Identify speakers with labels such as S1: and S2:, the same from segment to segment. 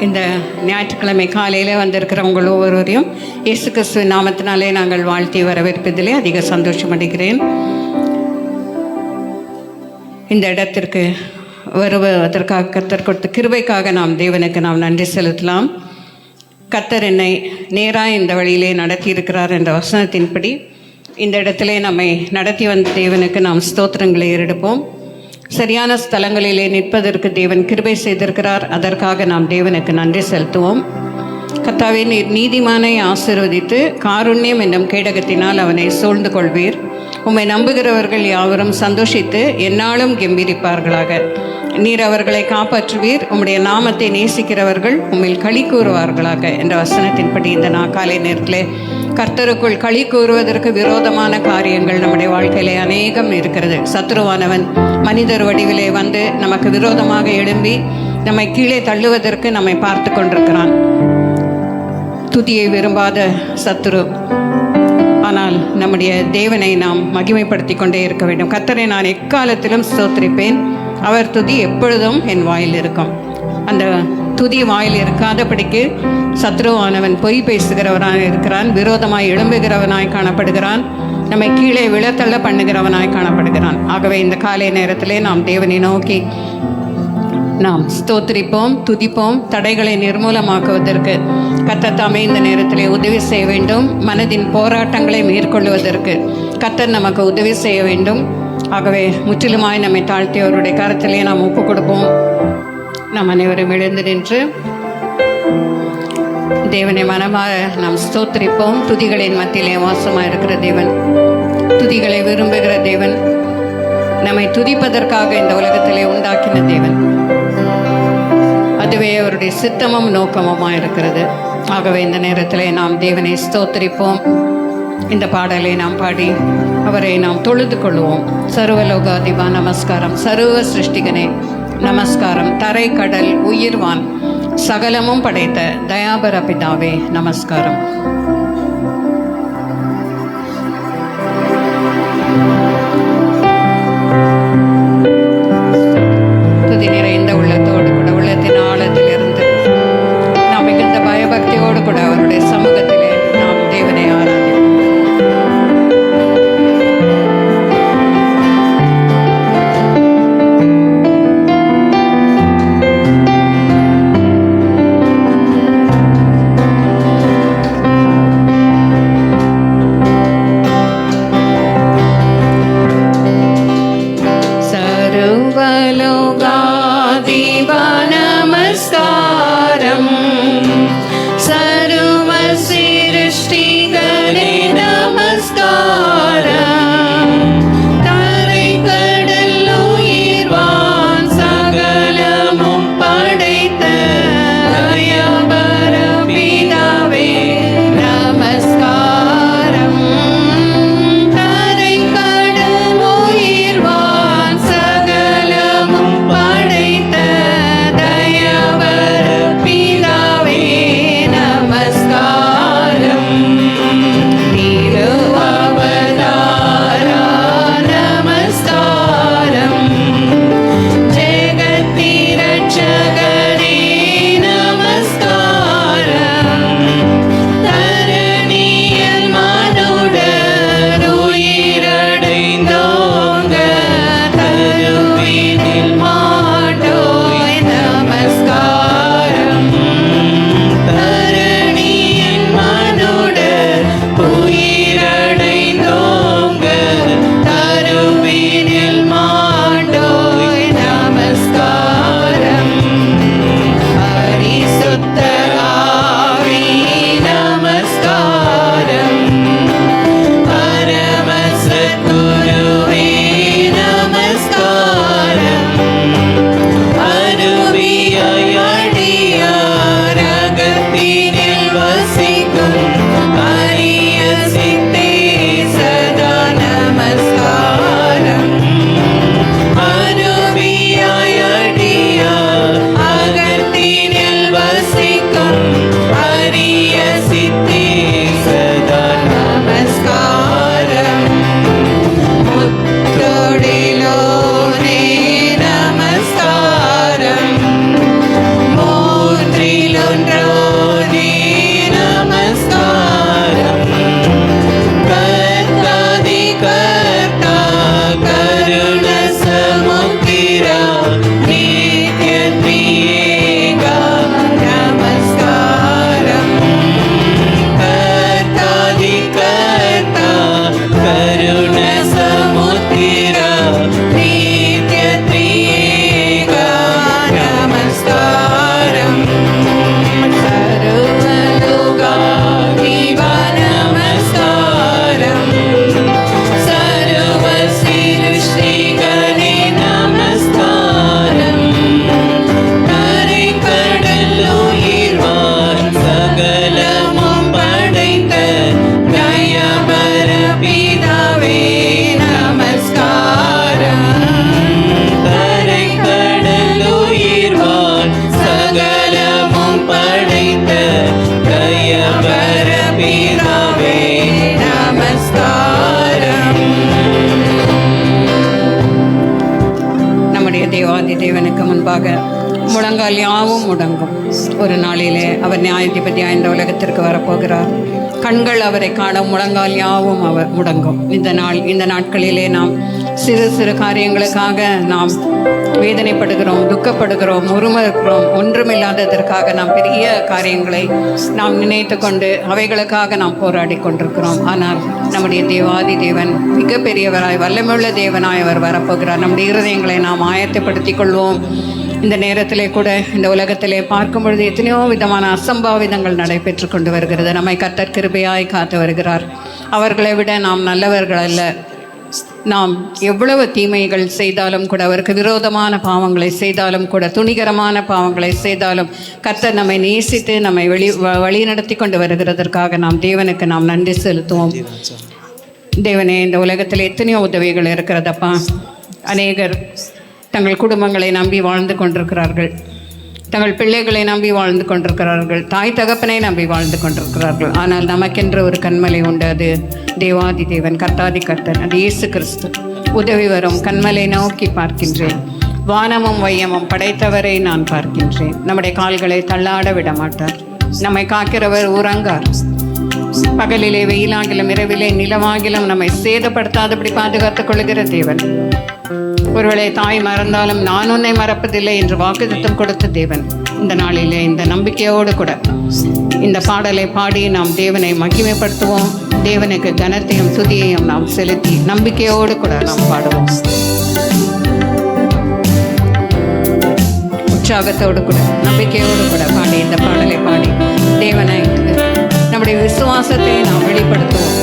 S1: இந்த ஞாயிற்றுக்கிழமை காலையில் வந்திருக்கிற உங்கள் ஒவ்வொருவரையும் இயேசு கிறிஸ்துவின் நாமத்தினாலே நாங்கள் வாழ்த்தி வரவேற்பதிலே அதிக சந்தோஷம் அடைகிறேன். இந்த இடத்திற்கு வருவதற்காக கர்த்தர் கொடுத்த கிருபைக்காக நாம் தேவனுக்கு நாம் நன்றி செலுத்தலாம். கர்த்தர் என்னை நேராக இந்த வழியிலே நடத்தியிருக்கிறார் என்ற வசனத்தின்படி இந்த இடத்திலே நம்மை நடத்தி வந்த தேவனுக்கு நாம் ஸ்தோத்திரங்களை ஏறெடுப்போம். சரியான ஸ்தலங்களிலே நிற்பதற்கு தேவன் கிருபை செய்திருக்கிறார். அதற்காக நாம் தேவனுக்கு நன்றி செலுத்துவோம். கர்த்தாவே, நீர் நீதிமானை ஆசீர்வதித்து காருண்யம் என்னும் கேடகத்தினால் அவனை சூழ்ந்து கொள்வீர். உம்மை நம்புகிறவர்கள் யாவரும் சந்தோஷித்து எந்நாளும் கெம்பீரிப்பார்களாக. நீர் அவர்களை காப்பாற்றுவீர். உம்முடைய நாமத்தை நேசிக்கிறவர்கள் உம்மில் களி கூறுவார்களாக என்ற வசனத்தின்படி இந்த காலை நேரத்தில் கர்த்தருக்குள் களி கூறுவதற்கு விரோதமான காரியங்கள் நம்முடைய வாழ்க்கையிலே அநேகம் இருக்கிறது. சத்ருவானவன் மனிதர் வடிவிலே வந்து நமக்கு விரோதமாக எழும்பி நம்மை கீழே தள்ளுவதற்கு நம்மை பார்த்து கொண்டிருக்கிறான். துதியை விரும்பாத சத்ரு. ஆனால் நம்முடைய தேவனை நாம் மகிமைப்படுத்தி கொண்டே இருக்க வேண்டும். கர்த்தரை நான் எக்காலத்திலும் ஸ்தோத்திரிப்பேன், அவர் துதி எப்பொழுதும் என் வாயில் இருக்கும். அந்த துதி வாயில் இருக்காதபடிக்கு சத்ருவானவன் பொய் பேசுகிறவனாய் இருக்கிறான், விரோதமாய் எழும்புகிறவனாய் காணப்படுகிறான், நம்மை கீழே விழத்தள்ள பண்ணுகிறவனாய் காணப்படுகிறான். ஆகவே இந்த காலை நேரத்திலே நாம் தேவனை நோக்கி நாம் ஸ்தோத்திரிப்போம், துதிப்போம். தடைகளை நிர்மூலமாக்குவதற்கு கர்த்தர் தாமே இந்த நேரத்திலே உதவி செய்ய வேண்டும். மனதின் போராட்டங்களை மேற்கொள்வதற்கு கர்த்தர் நமக்கு உதவி செய்ய வேண்டும். ஆகவே முற்றிலுமாய் நம்மை தாழ்த்தி அவருடைய கரத்திலே நாம் ஒப்பு கொடுப்போம். நாம் அனைவரும் எழுந்து நின்று தேவனை மனமாக நாம் ஸ்தோத்திரிப்போம். துதிகளின் மத்தியிலே வாசமாக இருக்கிற தேவன், துதிகளை விரும்புகிற தேவன், நம்மை துதிப்பதற்காக இந்த உலகத்திலே உண்டாக்கின தேவன். அதுவே அவருடைய சித்தமும் நோக்கமுமாக இருக்கிறது. ஆகவே இந்த நேரத்திலே நாம் தேவனை ஸ்தோத்திரிப்போம். இந்த பாடலை நாம் பாடி அவரை நாம் தொழுது கொள்வோம். சர்வலோகாதிபா நமஸ்காரம், சர்வ சிருஷ்டிகனே நமஸ்காரம், தரை கடல் உயிர்வான் சகலமும் படைத்த தயாபர பிதாவே நமஸ்காரம். துதி நிறைந்த உள்ளத்தோடு கூட, உள்ளத்தின் ஆழத்தில் இருந்து நாம் மிகுந்த பயபக்தியோடு கூட அவருடைய சமூகத்திலே நாம் தேவனை ஆராதிப்போம்.
S2: सर्वलोकाधिपा नमस्कारं, सर्वसिद्धिदाता
S1: தேவனுக்கு முன்பாக முழங்கால் யாவும் முடங்கும். ஒரு நாளிலே அவர் நியாயாதிபதியாக இந்த உலகத்திற்கு வரப்போகிறார். கண்கள் அவரை காணும், முழங்கால் யாவும் அவர் முடங்கும். இந்த நாட்களிலே நாம் சிறு சிறு காரியங்களுக்காக நாம் வேதனைப்படுகிறோம், துக்கப்படுகிறோம், உருமறுக்கிறோம். ஒன்றுமில்லாததற்காக நாம் பெரிய காரியங்களை நாம் நினைத்து கொண்டு அவைகளுக்காக நாம் போராடி கொண்டிருக்கிறோம். ஆனால் நம்முடைய தேவாதி தேவன் மிக பெரியவராய் வல்லமையுள்ள தேவனாய் அவர் வரப்போகிறார். நம்முடைய இருதயங்களை நாம் ஆயத்தப்படுத்திக் கொள்வோம். இந்த நேரத்திலே கூட இந்த உலகத்திலே பார்க்கும் பொழுது எத்தனையோ விதமான அசம்பாவிதங்கள் நடைபெற்று கொண்டு வருகிறது. நம்மை கர்த்தர் கிருபையாய் காத்து வருகிறார். அவர்களை விட நாம் நல்லவர்கள் அல்ல. நாம் எவ்வளவு தீமைகள் செய்தாலும் கூட, அவருக்கு விரோதமான பாவங்களை செய்தாலும் கூட, துணிகரமான பாவங்களை செய்தாலும் கர்த்தர் நம்மை நேசித்து நம்மை வழி நடத்தி கொண்டு வருகிறதற்காக நாம் தேவனுக்கு நாம் நன்றி செலுத்துவோம். தேவனே, இந்த உலகத்தில் எத்தனையோ உதவிகள் இருக்கிறதப்பா. அநேகர் தங்கள் குடும்பங்களை நம்பி வாழ்ந்து கொண்டிருக்கிறார்கள், தங்கள் பிள்ளைகளை நம்பி வாழ்ந்து கொண்டிருக்கிறார்கள், தாய் தகப்பனை நம்பி வாழ்ந்து கொண்டிருக்கிறார்கள். ஆனால் நமக்கென்று ஒரு கண்மலை உண்டு. அது தேவாதி தேவன், கர்த்தாதி கர்த்தன், அது இயேசு கிறிஸ்து. உதவி வரும் கண்மலை நோக்கி பார்க்கின்றேன். வானமும் வையமும் படைத்தவரை நான் பார்க்கின்றேன். நம்முடைய கால்களை தள்ளாட விட மாட்டார். நம்மை காக்கிறவர் உறங்கார். பகலிலே வெயிலாகிலும் இரவிலே நிலவாகிலும் நம்மை சேதப்படுத்தாதபடி பாதுகாத்துக் கொள்கிற தேவன். ஒருவேளை தாய் மறந்தாலும் நான் உன்னை மறப்பதில்லை என்று வாக்குத்தத்தம் கொடுத்த தேவன். இந்த நாளிலே இந்த நம்பிக்கையோடு கூட இந்த பாடலை பாடி நாம் தேவனை மகிமைப்படுத்துவோம். தேவனுக்கு கனத்தையும் துதியையும் நாம் செலுத்தி நம்பிக்கையோடு கூட நாம் பாடுவோம். உற்சாகத்தோடு கூட நம்பிக்கையோடு கூட பாடி இந்த பாடலை பாடி தேவனை நம்முடைய விசுவாசத்தை நாம் வெளிப்படுத்துவோம்.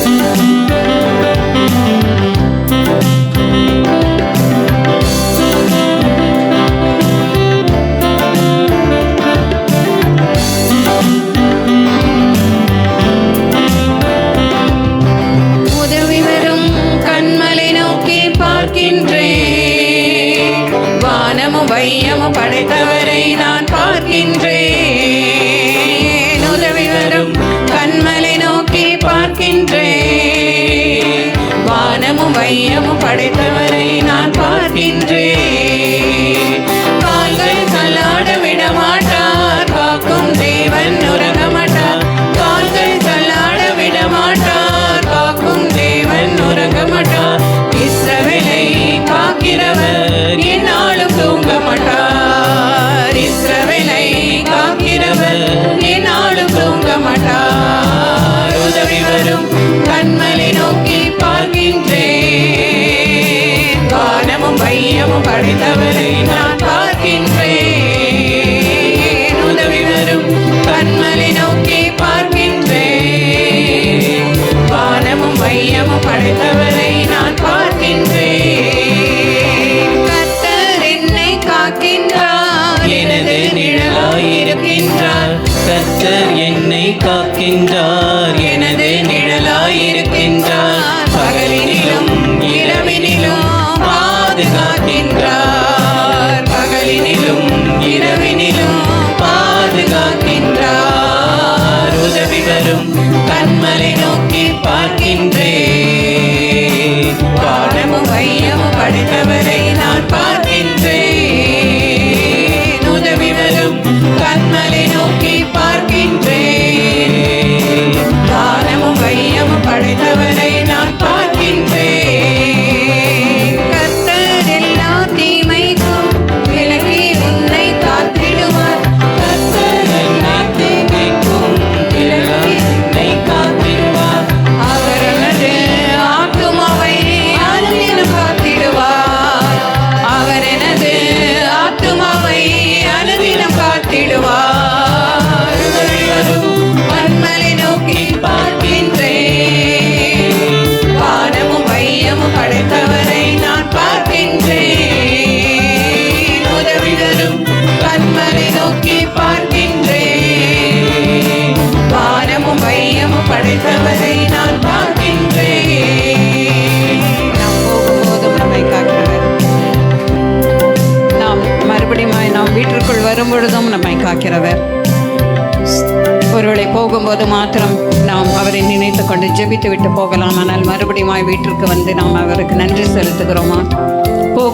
S1: வையமும் படைத்தவரை நான் பார்க்கின்றேன். உதவி வரும் கண்மலை நோக்கி பார்க்கின்றேன். வானமும் வையமும் படைத்தவரை நான் பார்க்கின்றேன். கால்கள் தள்ளாட விட மாட்டார், காக்கும் தேவன் உறங்க மாட்டார். கால்கள் தள்ளாட விட மாட்டார், காக்கும் தேவன் உறங்க மாட்டார். இஸ்ரவேலை காக்கிறவர் என்னாலும் தூங்க மாட்டார். இஸ்ரவேலை காக்கிறவர் என்னாலும் தூங்க மாட்டார். உதவி வரும் கண்மலை நோக்கி பார்க்கின்றேன். வானமும் வையமும் படைத்தவரை நான் பார்க்கின்றேன். உதவி வரும் கண்மலை நோக்கி பார்க்கின்றேன். வானமும் வையமும் படைத்தவரை நான் பார்க்கின்றேன். கர்த்தர் என்னை காக்கின்றார், எனது நிழலாயிருக்கின்றார்.
S2: கர்த்தர் என்னை காக்கின்றார், எனது நிழலாயிருக்கின்றார்.
S1: பகலினிலும் இரவினிலும் பாதுகாக்கின்றார். பகலினிலும் இரவினிலும் பாதுகாக்கின்றார்.
S2: உதவி வரும் கண்மலை நோக்கி பார்க்கின்றேன்.
S1: வானமும் வையமும் படைத்தவரை நான் பார்க்கின்றேன். உதவி வரும் கண்மலை நோக்கி பார்க்கின்றேன். வானமும் வையமும் படைத்தவரை நான் பார்க்கின்றேன். கர்த்தர் எல்லா தீமைக்கும் விலகி உன்னை காத்திடுவார்.
S2: கர்த்தர் எல்லா தீமைக்கும் விலகி என்னை காத்திடுவார்.
S1: அவரது ஆத்துமாவை அனுதினம் காத்திடுவார். அவர் எனது ஆத்துமாவை அனுதினம் காத்திடுவார். உதவி வரும் கண்மலை நோக்கி பார்க்கின்றேன். வானமும் வையமும் படைத்தவரை நான் பார்க்கின்றேன். உதவி வரும் கண்மலை நோக்கி பார்க்கின்றேன். வானமும் வையமும் படைத்தவரை நான் பார்க்கின்றேன். நாம் போகும்போதும் நம்மை காக்கிறவர், நாம் மறுபடியும் நாம் வீட்டிற்குள் வரும்பொழுதும் நம்மை காக்கிறவர். ஒருவேளை போகும்போது மாத்திரம் நாம் அவரை நினைத்து கொண்டு ஜெபித்து விட்டு போகலாம். ஆனால் மறுபடியும் வீட்டிற்கு வந்து நாம் அவருக்கு நன்றி செலுத்துகிறோமா?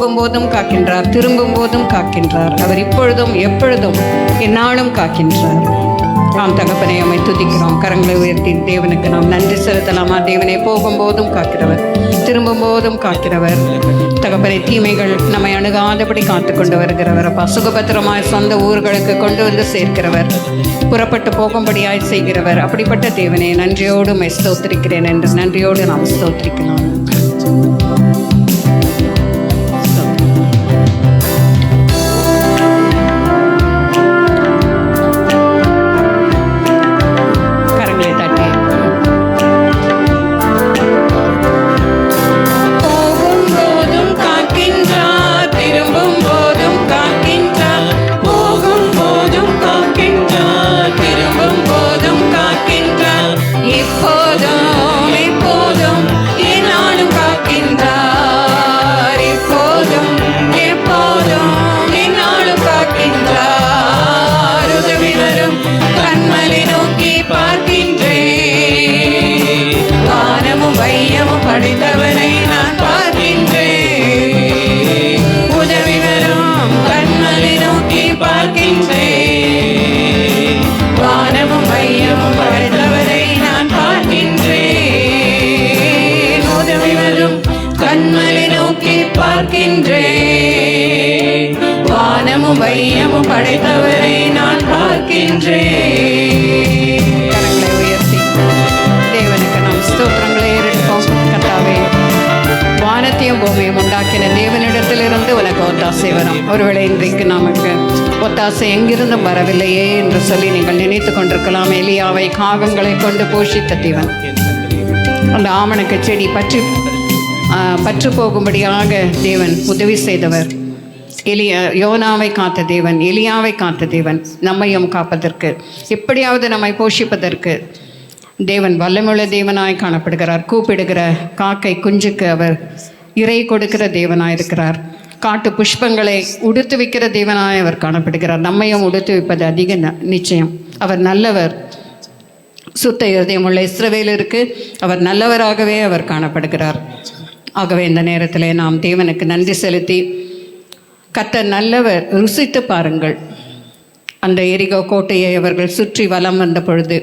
S1: போகும்போதும் காக்கின்றார், திரும்பும் போதும் காக்கின்றார். அவர் இப்பொழுதும் எப்பொழுதும் எந்நாளும் காக்கின்றார். நாம் தகப்பனை அம்மை துதிக்கிறோம். கரங்களை உயர்த்தி தேவனுக்கு நாம் நன்றி செலுத்தலாமா? தேவனை போகும்போதும் காக்கிறவர், திரும்பும் போதும் காக்கிறவர். தகப்பனை தீமைகள் நம்மை அணுகாதபடி காத்து கொண்டு வருகிறவர். அப்பா, சுகபத்திரமாய் சொந்த ஊர்களுக்கு கொண்டு வந்து சேர்க்கிறவர், புறப்பட்டு போகும்படியாய் செய்கிறவர். அப்படிப்பட்ட தேவனை நன்றியோடு ஸ்தோத்திரிக்கிறேன் என்று நன்றியோடு நாம் ஸ்தோத்திரிக்கலாம்.
S2: படைத்தவனை நான் பார்க்கின்றேன், உதவி வரும் கண்மலை நோக்கி பார்க்கின்றேன். வானமும் மையமும் படைத்தவனை நான் பார்க்கின்றேன், உதவி வரும் கண்மலை நோக்கி பார்க்கின்றேன். வானமும் மையமும் படைத்தவரை நான் பார்க்கின்றேன்.
S1: கரங்களை உயர்த்தி தேவனுக்கு நாம் ஸ்தோத்திரங்களை ஏறெடுப்போம். கர்த்தாவே, வானத்தையும் பூமியும் உண்டாக்கின தேவனிடத்திலிருந்து உனக்கு ஒத்தாசை வரும். ஒருவேளை இன்றைக்கு நமக்கு ஒத்தாசை எங்கிருந்தும் வரவில்லையே என்று சொல்லி நீங்கள் நினைத்து கொண்டிருக்கலாம். எலியாவை காகங்களை கொண்டு போஷித்த தேவன், அந்த ஆமணக்கு செடி பற்று போகும்படியாக தேவன் உதவி செய்தவர். யோனாவை காத்த தேவன், எலியாவை காத்த தேவன், நம்மையும் காப்பதற்கு, எப்படியாவது நம்மை போஷிப்பதற்கு தேவன் வல்லமுள்ள தேவனாய் காணப்படுகிறார். கூப்பிடுகிற காக்கை குஞ்சுக்கு அவர் இறை கொடுக்கிற தேவனாய் இருக்கிறார். காட்டு புஷ்பங்களை உடுத்து வைக்கிற தேவனாய் அவர் காணப்படுகிறார். நம்மையும் உடுத்து வைப்பது அதிக நிச்சயம். அவர் நல்லவர். சுத்த இருதயமுள்ள இஸ்ரவேலருக்கு அவர் நல்லவராகவே அவர் காணப்படுகிறார். ஆகவே இந்த நேரத்தில் நாம் தேவனுக்கு நன்றி செலுத்தி, கர்த்தர் நல்லவர், ருசித்து பாருங்கள். அந்த எரிகோ கோட்டையை அவர்கள் சுற்றி வலம் வந்த பொழுது,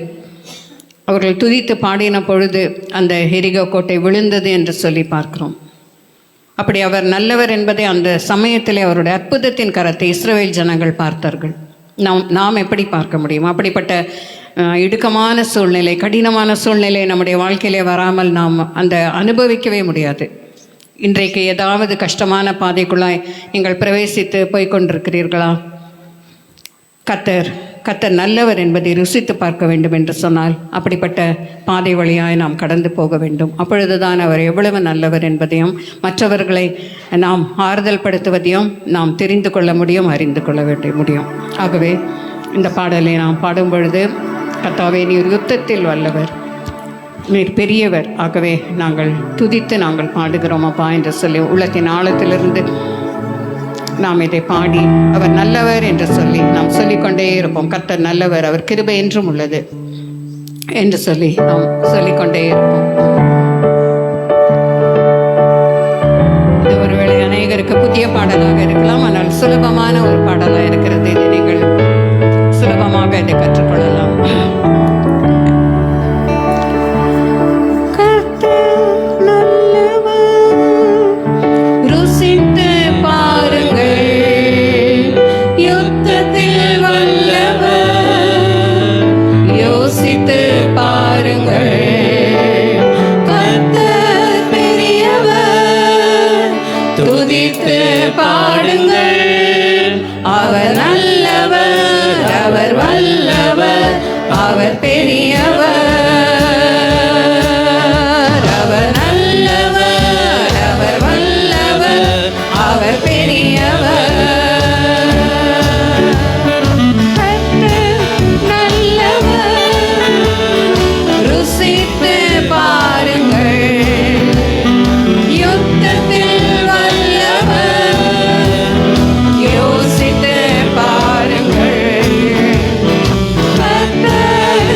S1: அவர்கள் துதித்து பாடின பொழுது அந்த எரிகோ கோட்டை விழுந்தது என்று சொல்லி பார்க்கிறோம். அப்படி அவர் நல்லவர் என்பதை அந்த சமயத்திலே அவருடைய அற்புதத்தின் கரத்தை இஸ்ரவேல் ஜனங்கள் பார்த்தார்கள். நாம் எப்படி பார்க்க முடியும்? அப்படிப்பட்ட இடுக்கமான சூழ்நிலை, கடினமான சூழ்நிலை நம்முடைய வாழ்க்கையிலே வராமல் நாம் அந்த அனுபவிக்கவே முடியாது. இன்றைக்கு ஏதாவது கஷ்டமான பாதைக்குள்ளாய் நீங்கள் பிரவேசித்து போய்கொண்டிருக்கிறீர்களா? கர்த்தர் நல்லவர் என்பதை ருசித்து பார்க்க வேண்டும் என்று சொன்னால் அப்படிப்பட்ட பாதை வழியாய் நாம் கடந்து போக வேண்டும். அப்பொழுதுதான் அவர் எவ்வளவு நல்லவர் என்பதையும் மற்றவர்களை நாம் ஆறுதல் படுத்துவதையும் நாம் தெரிந்து கொள்ள முடியும், அறிந்து கொள்ள முடியும். ஆகவே இந்த பாடலை நாம் பாடும் பொழுது, கர்த்தாவே நீர் யுத்தத்தில் வல்லவர், நீர் பெரியவர், ஆகவே நாங்கள் துதித்து நாங்கள் பாடுகிறோம் அப்பா என்று சொல்லி உள்ளத்தின் ஆழத்திலிருந்து நாம் இதை பாடி அவர் நல்லவர் என்று சொல்லி நாம் சொல்லிக்கொண்டே இருப்போம். கர்த்தர் நல்லவர், அவர் கிருபை என்றும் உள்ளது என்று சொல்லி நாம் சொல்லிக்கொண்டே இருப்போம். இது ஒருவேளை அநேகருக்கு புதிய பாடலாக இருக்கலாம், ஆனால் சுலபமான ஒரு பாடலாக இருக்கிறது. இதை நீங்கள் சுலபமாக இதை கற்றுக்கொள்ளலாம்.
S2: அவர் நல்லவர், அவர் வல்லவர், அவர் பெரியவர். அவர் நல்லவர், அவர் வல்லவர், அவர் பெரியவர். நல்லவர், ருசித்து பாருங்கள். யுத்தத்தில் யோசித்து பாருங்கள். கர்த்தர்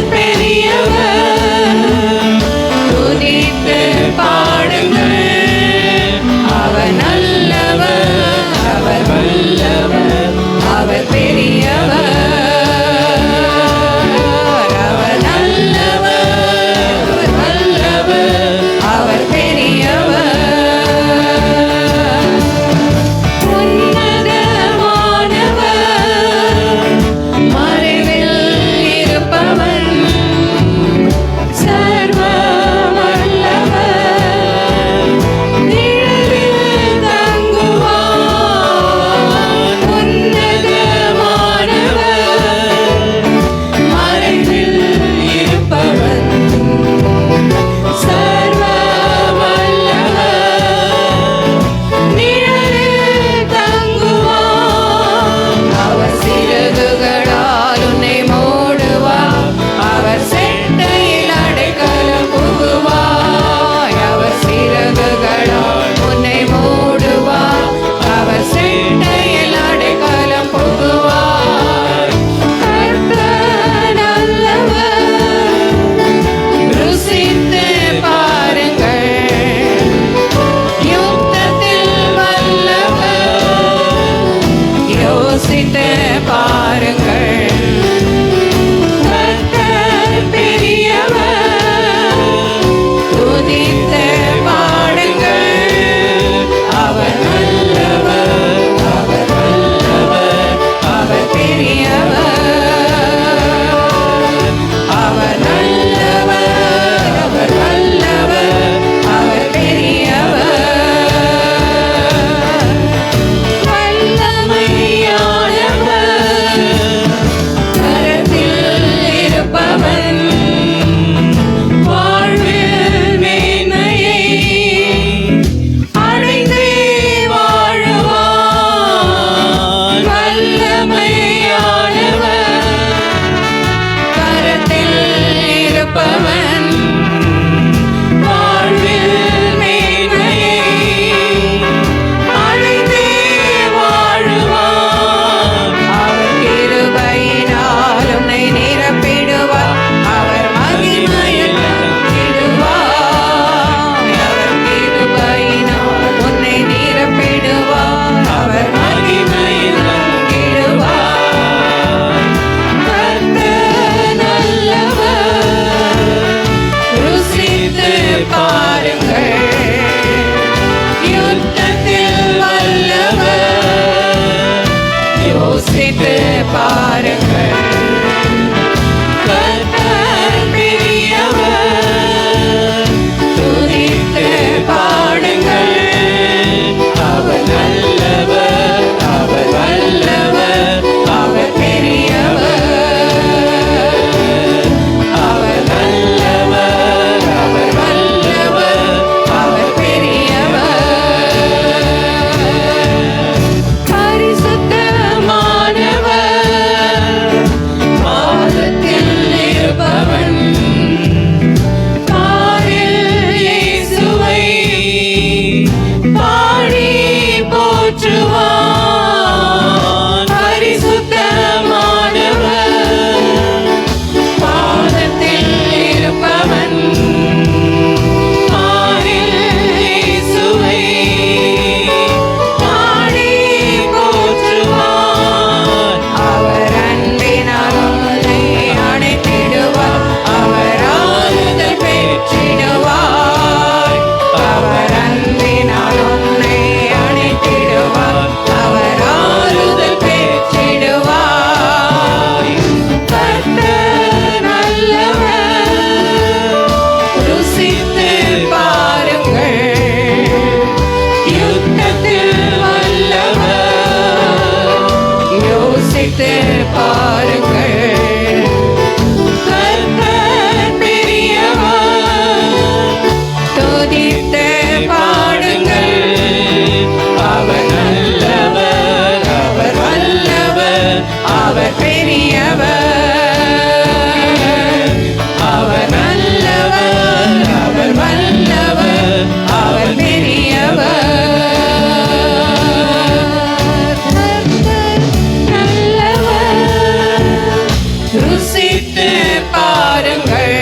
S2: துதித்து பாருங்கள்.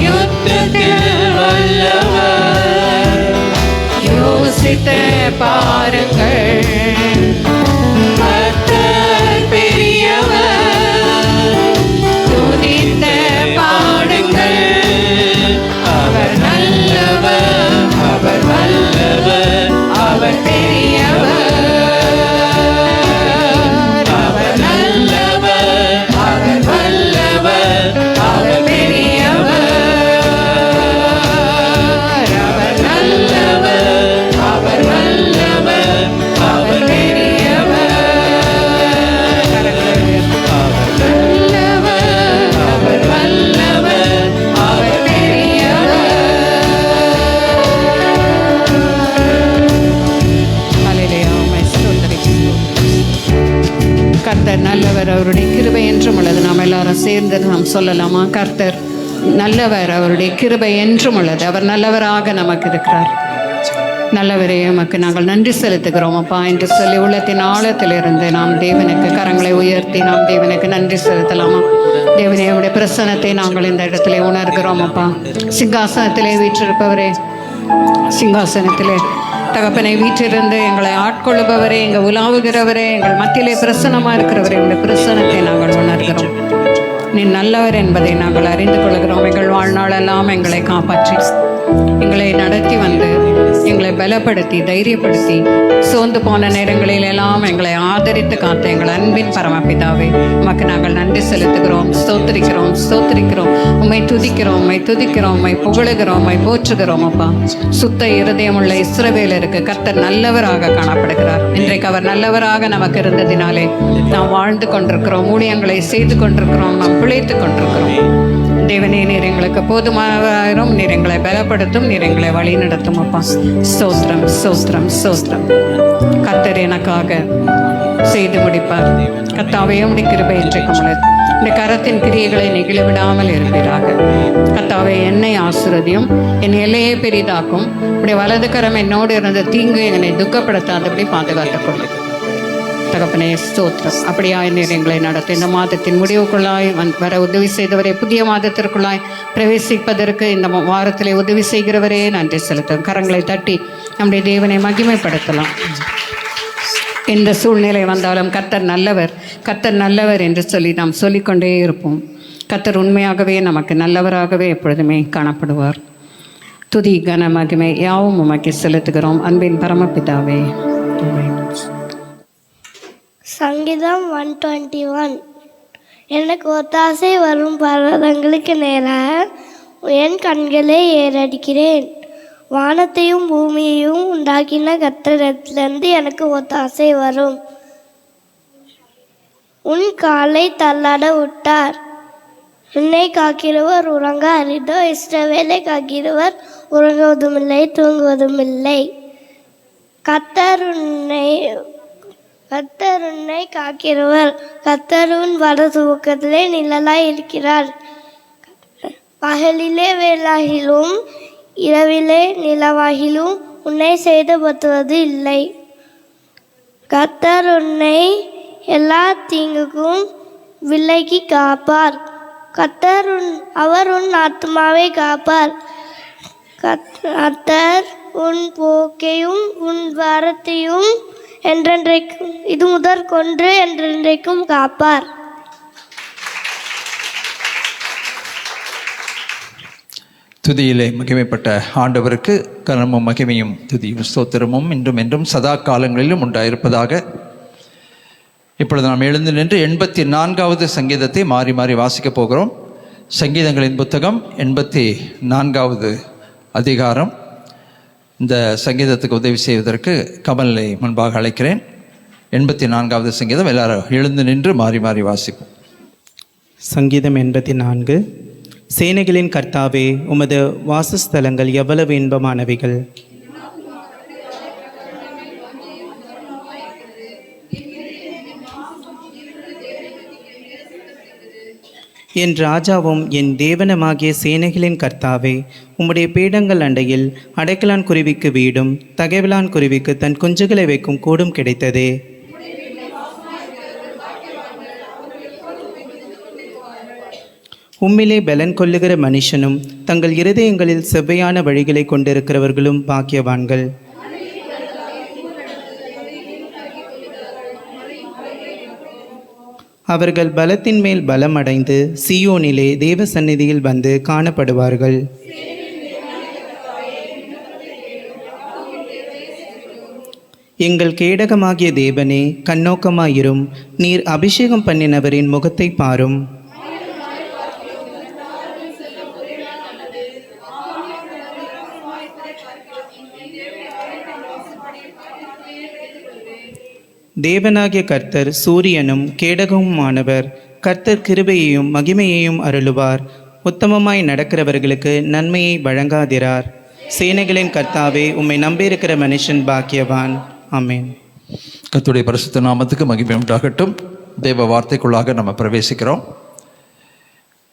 S2: யுத்தத்தில் வல்லவர், யோசித்து பாருங்கள். கர்த்தர் பெரியவர், துதித்து பாடுங்கள். அவர் நல்லவர், அவர் வல்லவர், அவர் பெரியவர். அவர் நல்லவர், அவர் வல்லவர், அவர் பெரியவர். அவர் நல்லவர், அவர் வல்லவர், அவர் பெரியவர். அவர் வல்லவர், அவர்
S1: ஹல்லேலூயா. உம்மை ஸ்தோத்திரிக்கிறோம். கர்த்தர் நல்லவர், அவருடைய கிருபை என்றும் உள்ளது. நாம் எல்லாரும் சேர்ந்து நாம் சொல்லலாமா? கர்த்தர் நல்லவர், அவருடைய கிருபை என்றும் உள்ளது. அவர் நல்லவராக நமக்கு இருக்கிறார். நல்லவரே, உமக்கு நாங்கள் நன்றி செலுத்துகிறோம் அப்பா என்று சொல்லி உள்ளத்தின் ஆழத்திலிருந்து நாம் தேவனுக்கு கரங்களை உயர்த்தி நாம் தேவனுக்கு நன்றி செலுத்தலாமா? தேவனே, உடைய பிரசன்னத்தை நாங்கள் இந்த இடத்திலே உணர்கிறோம் அப்பா. சிங்காசனத்திலே வீற்றிருப்பவரே, சிங்காசனத்திலே தகப்பனை வீற்றிருந்து எங்களை ஆட்கொள்ளுபவரே, எங்கள் உலாவுகிறவரே, எங்கள் மத்தியிலே பிரசன்னமாக இருக்கிறவரே, உடைய பிரசன்னத்தை நாங்கள் உணர்கிறோம். நீ நல்லவர் என்பதை நாங்கள் அறிந்து கொள்கிறோம். எங்கள் வாழ்நாளெல்லாம் எங்களை காப்பாற்றி எங்களை நடத்தி வந்து எங்களை பலப்படுத்தி தைரியப்படுத்தி சோர்ந்து போன நேரங்களில் எல்லாம் எங்களை ஆதரித்து காத்த எங்கள் அன்பின் பரமபிதாவே, உமக்கு நாங்கள் நன்றி செலுத்துகிறோம், ஸ்தோத்திரிக்கிறோம், ஸ்தோத்திரிக்கிறோம். உம்மை துதிக்கிறோம், உம்மை துதிக்கிறோம், உம்மை புகழுகிறோம், உம்மை போற்றுகிறோம் அப்பா. சுத்த இருதயமுள்ள இஸ்ரவேலருக்கு கர்த்தர் நல்லவராக காணப்படுகிறார். இன்றைக்கு அவர் நல்லவராக நமக்கு இருந்ததினாலே நாம் வாழ்ந்து கொண்டிருக்கிறோம், ஊழியங்களை செய்து கொண்டிருக்கிறோம், நாம் பிழைத்து கொண்டிருக்கிறோம். தேவனே, நீர் எங்களுக்கு போதுமானவரும், நீர் எங்களை பலப்படுத்தும், நீர் எங்களை வழி நடத்தும் அப்பா. ஸ்தோத்திரம், ஸ்தோத்திரம், ஸ்தோத்திரம். கர்த்தர் எனக்காக செய்து முடிப்பார். கர்த்தாவே, உம்முடைய கிருபை இன்றைக்கும் உள்ளது. இந்த கரத்தின் கிரியைகளை நெகிழ விடாமல் இருப்பீராக. கர்த்தாவே, என்னை ஆசீர்வதியும், என் எல்லையை பெரிதாக்கும். உடைய வலது கரம் என்னோடு இருந்த தீங்கு என்னை துக்கப்படுத்தாதபடி பாதுகாத்துக் கொள்ளும். தகப்பனே, ஸ்தோத்திரம். அப்படியாய் நீர் எங்களை நடத்த இந்த மாதத்தின் முடிவுக்குள்ளாய் வர உதவி செய்தவரே, புதிய மாதத்திற்குள்ளாய் பிரவேசிப்பதற்கு இந்த வாரத்திலே உதவி செய்கிறவரே நன்றி செலுத்தும். கரங்களை தட்டி நம்முடைய தேவனை மகிமைப்படுத்தலாம். எந்த சூழ்நிலை வந்தாலும் கர்த்தர் நல்லவர், கர்த்தர் நல்லவர் என்று சொல்லி நாம் சொல்லிக்கொண்டே இருப்போம். கர்த்தர் உண்மையாகவே நமக்கு நல்லவராகவே எப்பொழுதுமே காணப்படுவார். துதி கன மகிமை யாவும் உமக்கு செலுத்துகிறோம் அன்பின் பரமபிதாவே.
S3: சங்கீதம் 121. எனக்கு ஒத்தாசை வரும் பர்வதங்களுக்கு நேராக என் கண்களை ஏறடிக்கிறேன். வானத்தையும் பூமியையும் உண்டாக்கின கர்த்தரிடத்திலிருந்து எனக்கு ஒத்தாசை வரும். உன் காலை தள்ளாட விட்டார். உன்னை காக்கிறவர் உறங்க அரிதோ. இஸ்ரவேலை காக்கிறவர் உறங்குவதுமில்லை, தூங்குவதுமில்லை. கர்த்தர் உன்னை காக்கிறவர். கர்த்தர் உன் வலது பக்கத்திலே நிழலாய் இருக்கிறார். பகலிலே வேலாகிலும் இரவிலே நிலவாகிலும் உன்னை சேதப்படுத்துவது இல்லை. கர்த்தர் உன்னை எல்லா தீங்குக்கும் விலக்கி காப்பார். அவர் உன் ஆத்மாவை காப்பார். கர்த்தர் உன் போக்கையும் உன் வாரத்தையும் என்றென்றைக்கும் இது முதற்கொண்டு என்றென்றைக்கும் காப்பார்.
S4: துதியிலே மகிமைப்பட்ட ஆண்டவருக்கு கனமும் மகிமையும் துதியும் ஸ்தோத்திரமும் இன்றும் என்றும் சதா காலங்களிலும் உண்டாயிருப்பதாக. இப்பொழுது நாம் எழுந்து நின்று 84வது சங்கீதத்தை மாறி மாறி வாசிக்கப் போகிறோம். சங்கீதங்களின் புத்தகம் 84வது அதிகாரம். இந்த சங்கீதத்துக்கு உதவி செய்வதற்கு கமலை முன்பாக அழைக்கிறேன். 84வது சங்கீதம். எல்லாரும் எழுந்து நின்று மாறி மாறி வாசிப்போம்.
S5: சங்கீதம் 84. சேனைகளின் கர்த்தாவே, உமது வாசஸ்தலங்கள் எவ்வளவு இன்பமானவைகள்! என் ராஜாவும் என் தேவனமாகிய சேனைகளின் கர்த்தாவே, உம்முடைய பீடங்கள் அண்டையில் அடைக்கலான் குருவிக்கு வீடும் தகைவிலான் குருவிக்கு தன் குஞ்சுகளை வைக்கும் கூடும் கிடைத்ததே. உம்மிலே பலன் கொள்ளுகிற மனுஷனும் தங்கள் இருதயங்களில் செவ்வையான வழிகளை கொண்டிருக்கிறவர்களும் பாக்கியவான்கள். அவர்கள் பலத்தின் மேல் பலம் அடைந்து சீயோனிலே தேவ சந்நிதியில் வந்து காணப்படுவார்கள். எங்கள் கேடகமாகிய தேவனே, கண்ணோக்கமாயிரும். நீர் அபிஷேகம் பண்ணினவரின் முகத்தை பாரும். தேவனாகிய கர்த்தர் சூரியனும் கேடகமுமானவர். கர்த்தர் கிருபையையும் மகிமையையும் அருளுவார். உத்தமமாய் நடக்கிறவர்களுக்கு நன்மையை வழங்காதிரார். சேனைகளின் கர்த்தாவே, உம்மை நம்பியிருக்கிற மனுஷன் பாக்கியவான். ஆமென்.
S4: கர்த்தருடைய பரிசுத்த நாமத்துக்கு மகிமை உண்டாகட்டும். தேவ வார்த்தைக்குள்ளாக நம்ம பிரவேசிக்கிறோம்.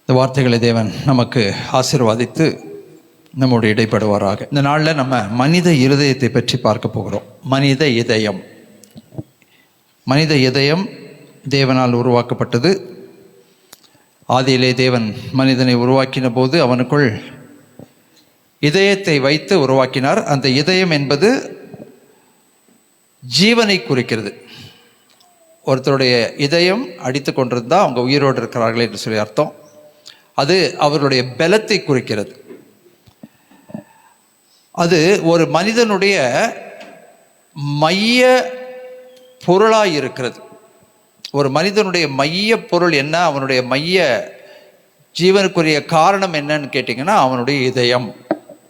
S4: இந்த வார்த்தைகளை தேவன் நமக்கு ஆசீர்வாதித்து நம்முடைய இடைப்படுவாராக. இந்த நாளில் நம்ம மனித இருதயத்தை பற்றி பார்க்க போகிறோம். மனித இதயம். மனித இதயம் தேவனால் உருவாக்கப்பட்டது. ஆதியிலே தேவன் மனிதனை உருவாக்கின போது அவனுக்குள் இதயத்தை வைத்து உருவாக்கினார். அந்த இதயம் என்பது ஜீவனை குறிக்கிறது. ஒருத்தருடைய இதயம் அடித்து கொண்டிருந்தால் அவங்க உயிரோடு இருக்கிறார்கள் என்று சொல்லி அர்த்தம். அது அவருடைய பலத்தை குறிக்கிறது. அது ஒரு மனிதனுடைய மைய பொருளாய் இருக்கிறது. ஒரு மனிதனுடைய மைய பொருள் என்ன, அவனுடைய மைய ஜீவனுக்குரிய காரணம் என்னன்னு கேட்டிங்கன்னா அவனுடைய இதயம்.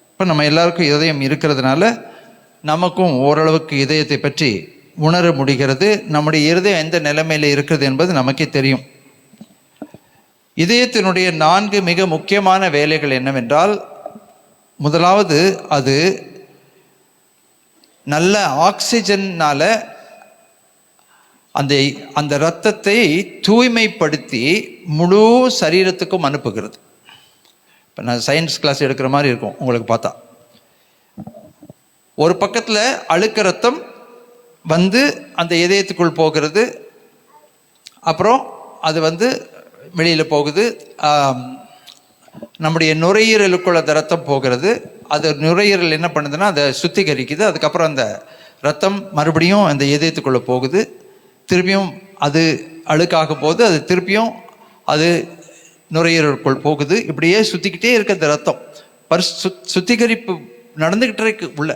S4: இப்போ நம்ம எல்லாருக்கும் இதயம் இருக்கிறதுனால நமக்கும் ஓரளவுக்கு இதயத்தை பற்றி உணர முடிகிறது. நம்முடைய இருதயம் எந்த நிலைமையில் இருக்கிறது என்பது நமக்கே தெரியும். இதயத்தினுடைய 4 மிக முக்கியமான வேலைகள் என்னவென்றால், முதலாவது அது நல்ல ஆக்சிஜன்னால அந்த இரத்தத்தை தூய்மைப்படுத்தி முழு சரீரத்துக்கும் அனுப்புகிறது. இப்போ நான் சயின்ஸ் கிளாஸ் எடுக்கிற மாதிரி இருக்கும் உங்களுக்கு பார்த்தா. ஒரு பக்கத்தில் அழுக்க ரத்தம் வந்து அந்த இதயத்துக்குள் போகிறது. அப்புறம் அது வந்து வெளியில் போகுது. நம்முடைய நுரையீரலுக்குள்ள அந்த ரத்தம் போகிறது. அது நுரையீரல் என்ன பண்ணுதுன்னா அதை சுத்திகரிக்குது. அதுக்கப்புறம் அந்த ரத்தம் மறுபடியும் அந்த இதயத்துக்குள்ளே போகுது. திருப்பியும் அது அழுக்காக போகுது. அது திருப்பியும் அது நுரையீரலுக்குள் போகுது. இப்படியே சுற்றிக்கிட்டே இருக்க அந்த ரத்தம் சுத்திகரிப்பு நடந்துக்கிட்டே இருக்கு உள்ள.